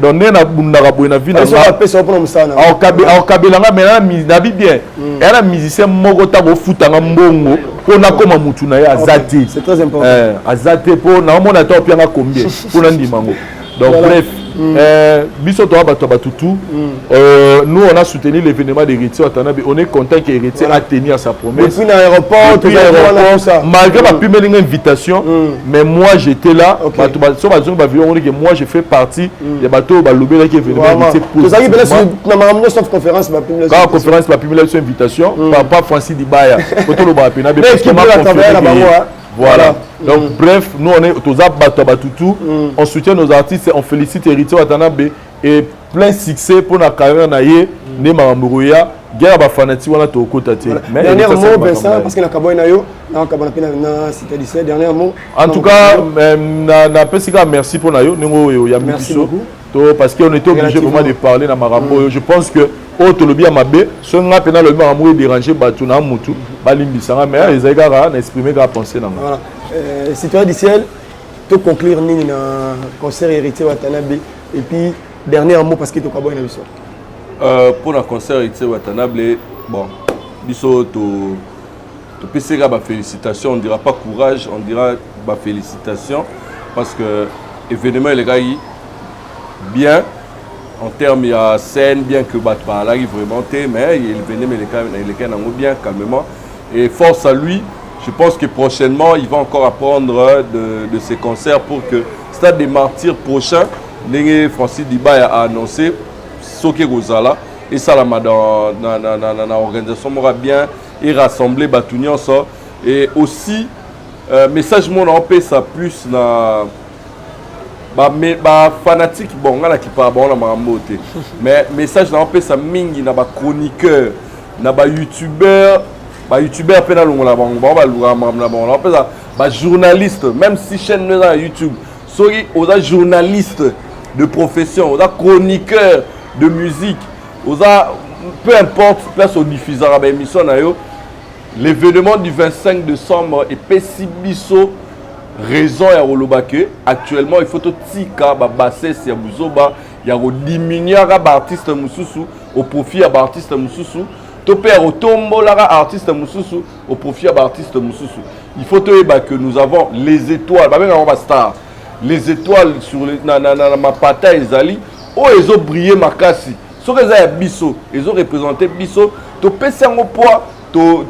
donc ne na bundaka boy na vie na ba pesa po na musana au kabelanga mais na bi bien era musicien moko ta go futanga mbongo on a comme mutu na ya azati c'est très important azati po na mona ta opianga combien pour na ndimango donc bref biso to ba tutu nous on a soutenu l'événement d'Héritier Watanabe, on est content qu'Héritier a tenu à sa promesse depuis l'aéroport malgré ma première invitation mais moi j'étais là moi j'ai fait partie des bateaux balobé qui est venu Héritier pour la conférence la conférence la première invitation papa Francis Dibaya photo le ba pena voilà. Donc bref, nous on est on soutient nos artistes, on félicite Héritier Watanabe et plein succès pour la carrière naie né Maramburuya, guerre ba fanatique wana to kota tie. Dernier mot Vincent parce que na kaboy na yo, na kabana pina na cité lycée dernier mot. En tout cas, na pesika merci pour na yo, ningo ya miso. Parce qu'on était obligé vraiment de parler dans Marambo. Je pense que Otolobi Amabe, ce qu'on a pénal le Marambo est dérangé Batuna Moutou, Balimbi Sanga, mais les Aigara n'exprimer qu'à penser dans voilà. Citoyen du ciel, tu conclure ni na concert Héritier Watanabe et puis dernier mot parce que tu as besoin de pour le concert Héritier Watanabe, bon, biso to PCga ba félicitations, on dira pas courage, on dira ba félicitations parce que événement les gars bien en termes il y a scène bien que Batman arrive vraiment mais il venait mais les cas bien calmement et force à lui. Je pense que prochainement il va encore apprendre de ses concerts pour que Stade des Martyrs prochain Francis Dibaya a annoncé Soké Gozala et ça dans l'organisation m'aura bien et rassembler Batunian ça et aussi message mon en paix ça plus na fanatique bon ngala qui parle bon na mamote mais message na peu ça mingi na ba chroniqueur na ba youtubeur pe na longola bon ba lura na bon na peu ça ba journaliste même si chaîne na YouTube sorry aux journalistes de profession aux chroniqueurs de musique aux peu importe place au diffuseur ba émission na yo l'événement du 25 décembre et Pessibiso raison ya Rolobake actuellement il faut tout tika ba bassesse ya buzoba ya diminuer ba artiste mususu au profit ya ba artiste mususu to père otombo la artiste mususu au profit ya ba artiste mususu il faut te que nous avons les étoiles ba même ba star les étoiles sur ma pata ezali o ezo briller makasi so que ça biso ezo représenter biso to pesa ngo poids to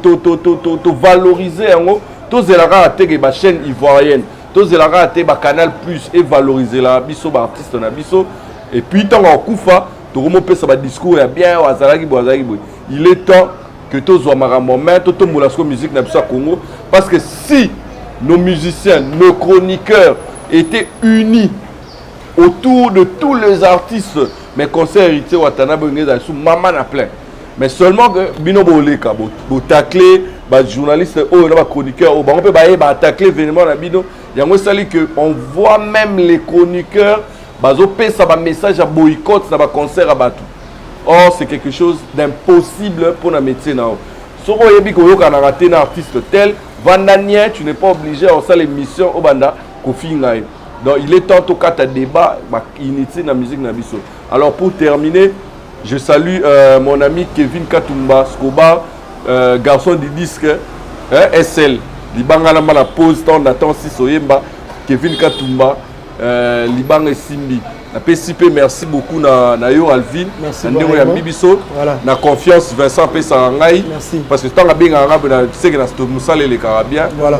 valoriser ngo tous les ratés ba chaîne ivoirienne tous les ratés ba canal plus et valoriser la biso ba artiste na biso et puis tant en kufa to remonter pesa ba discours ya bien wazalaki bozaki boy il est temps que tous wa marambo mais to molasko musique na biso Congo parce que si nos musiciens nos chroniqueurs étaient unis autour de tous les artistes. Mes concerts héritiers Watanabe sous maman a plein. Mais seulement que bino boleka bo tacler ba journaliste ou ba chroniqueur ou ba on peut ba tacler événement na bino. Yango sali que on voit même les chroniqueurs bazo pesa ba message à boycott na ba concert à batu. Or c'est quelque chose d'impossible pour un métier na. Soko yebi ko yoka na rater un artiste tel Vandanien, tu n'es pas obligé à faire l'émission au banda kofi ngai. Donc il est temps tout cas ta débat initié dans la musique nabiso. Alors pour terminer, je salue mon ami Kevin Katumba Scoba, garçon du disque SL. Libanga na la pause temps d'attente si soyemba Kevin Katumba Libanga Simbi. Na PCP merci beaucoup na yo Alvin. Merci beaucoup ya Bibiso. Voilà. Na confiance Vincent Pessangai. Merci. Parce que tant que bien arabe na c'est que na musale les carabia. Voilà.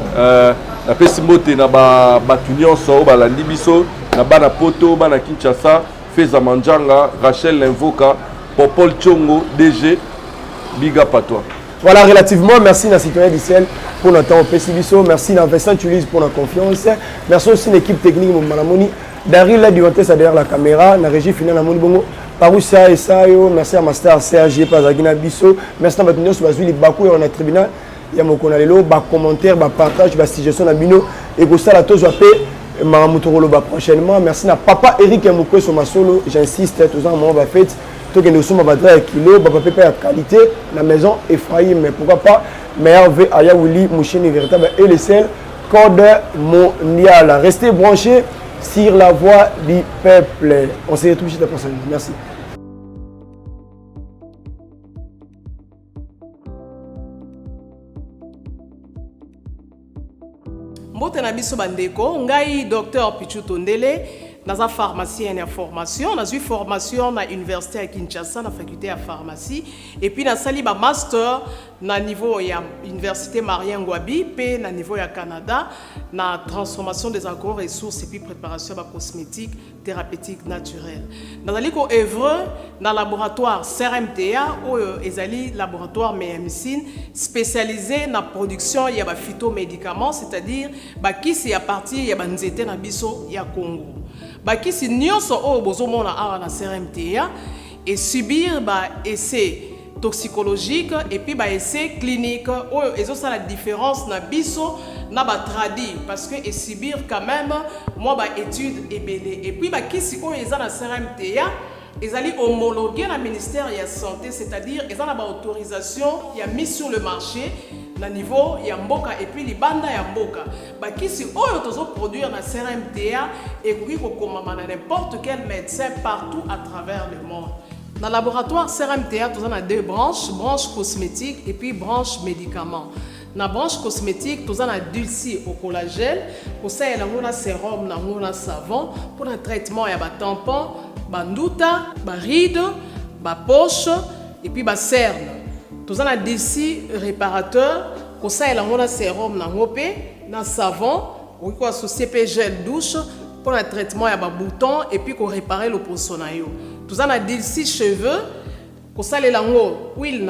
Na pesimote na ba batunion so ba landi biso na bana poto bana Kinshasa Feza Manjanga Rachel Linvoka Popol Chongo DG Biga Patois. Voilà, relativement, merci à citoyen d'Israël pour notre temps au PCBISO. Merci à Vincent Tulis pour notre confiance. Merci aussi à l'équipe technique de Malamoni. Daryl là, du derrière la caméra. La régie finale à Monibongo. Paroussa et Sayo. Merci à Master CAG, Pazagina Bisso. Merci à Batunio Soubazuli Bakou et on a tribunal. Il y a mon connalelo, bas commentaire, bas partage, bas suggestion à Bino. Et pour ça, la toze va payer. Maramoutorolo prochainement. Merci à Papa Eric Yamoukwe sur ma solo. J'insiste, tous en moment va faire. Tout que nous sommes à kilo, papa pépé qualité, la maison Ephraïm, mais pourquoi pas, meilleur V Ayaouli, Mouchini véritable et les sels, code mondial. Restez branchés sur la voix du peuple. On se retrouve juste après ça. Merci. Mbotena biso bandeko, ngai docteur Pichu Tondele. Dans la pharmacie et la formation, on a eu formation à l'université à Kinshasa, dans la faculté de pharmacie, et puis dans le master na niveau de l'université Marien Ngouabi, puis na niveau du Canada, na transformation des agro-ressources et puis préparation de cosmétiques thérapeutiques naturelles. Dans le œuvre dans le laboratoire CRMTA, ou le laboratoire médecine spécialisé dans la production de phytomédicaments, c'est-à-dire qui c'est à partir de nzete na biso ya Congo. Bakisi nyonso o bozomona awa na CRMTA et subir essai toxicologique et puis essai clinique o ezosa la différence na biso na tradi parce que et subir quand même moi étude ebele et puis bakisi o eza na CRMTA ezali homologué na ministère de la santé, c'est-à-dire ils ont la autorisation il a mis sur le marché na niveau ya mboka et puis libanda ya mboka bakisi oyo tozo produire na CRMTA et koki kokomama na n'importe quel médecin partout à travers le monde. Dans le laboratoire CRMTA tozo na deux branches, branche cosmétique et puis branche médicaments. Na branche cosmétique tozo na dulci au collagène, pour ça il a sérum na savon pour un traitement ya ba tampon, ba nduta, ba ride, ba poche et puis ba cerne. Tous en a d'ici réparateur, pour ça il a un sérum na ngopé, na savon, ou quoi CP gel douche pour le traitement ya ba bouton et puis qu'on réparer le poissonayo. Tous en a d'ici cheveux, pour ça il a huile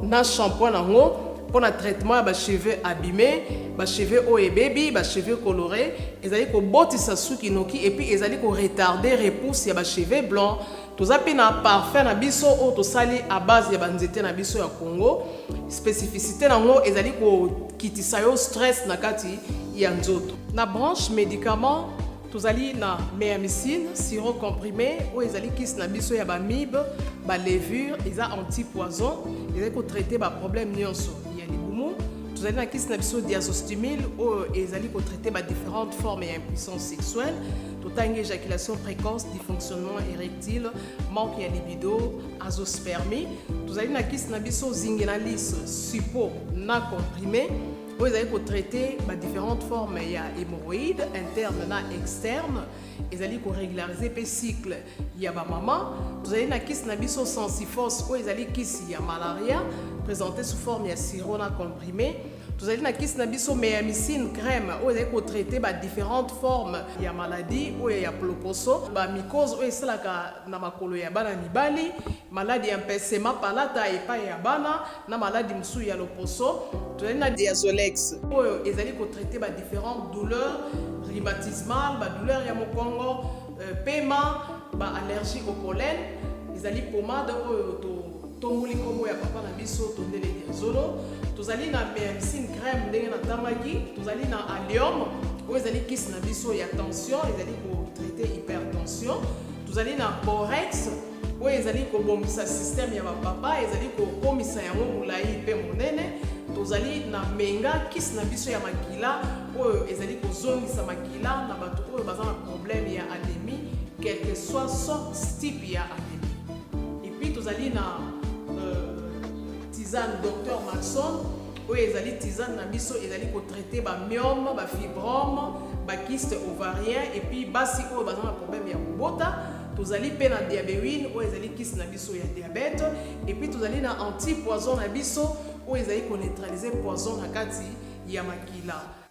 na shampoing na pour le traitement ya cheveux abîmés, cheveux haut et baby, cheveux colorés, ils allaient ko botti sa suki noki et puis ils allaient ko retarder repousse ya cheveux blancs. Tous a na parfum na biso o to sali à base ya banzete na biso ya Congo. Spécificité na ngo ezali ko kitisa yo stress na kati ya nzoto. Na branche médicaments tous ali na méamycine, sirop comprimé o ezali kis na biso ya ba mib, ba levure, eza anti-poison, ezali ko traiter ba problème nyonso. Ya libumu, tous ali na kis na biso diazostimule o ezali ko traiter ba différentes formes d'impuissance sexuelle. Totangi éjaculation précoce, dysfonctionnement érectile, manque de libido, azospermie. Tous allez na kis na biso zingenalis, suppo, na comprimé. Vous allez traiter différentes formes, il y a hémorroïdes interne et externe. Vous allez régulariser le cycle, il y a maman. Vous allez na kis na biso sensifos, vous allez kis il y a malaria, présenté sous forme de sirop na comprimé. Vous allez na kis na biso méamycine crème, où vous allez traiter différentes formes. Il y a maladie, où il y a ploposo, mycose, où il y a makolo ya bana mibali, maladie empêchement palata et pas ya bana, na maladie msou ya loposo. Vous allez na diazolex, où ils allez traiter différentes douleurs rhumatismales, douleurs ya mokongo, paiement allergie au pollen ezali pomade oyo tomboli kombo ya papa na biso tondele diazolo tozali na mycine crème ndenge natambaki tozali na allium oyo ezali kisi na biso ya tension ezali kotraite hypertension tozali na borex oyo ezali kobongisa système ya bapapa ezali kokomisa yango molai mpe monene tozali na menga kisi na biso ya makila oyo ezali kozongisa makila na bato oyo baza na problème ya anémie quel que soit sorte type ya anémie et puis tozali na tisane docteur Maxon oyo ezali tisane na biso ezali kotraite bamyome bafibrome bakyste ovarien et puis basi oyo baza na problème ya kobota tozali pe na diabéine oyo ezali kisi na biso ya diabète et puis tozali na antipoison na biso oyo ezali koneutralize poison na kati ya makila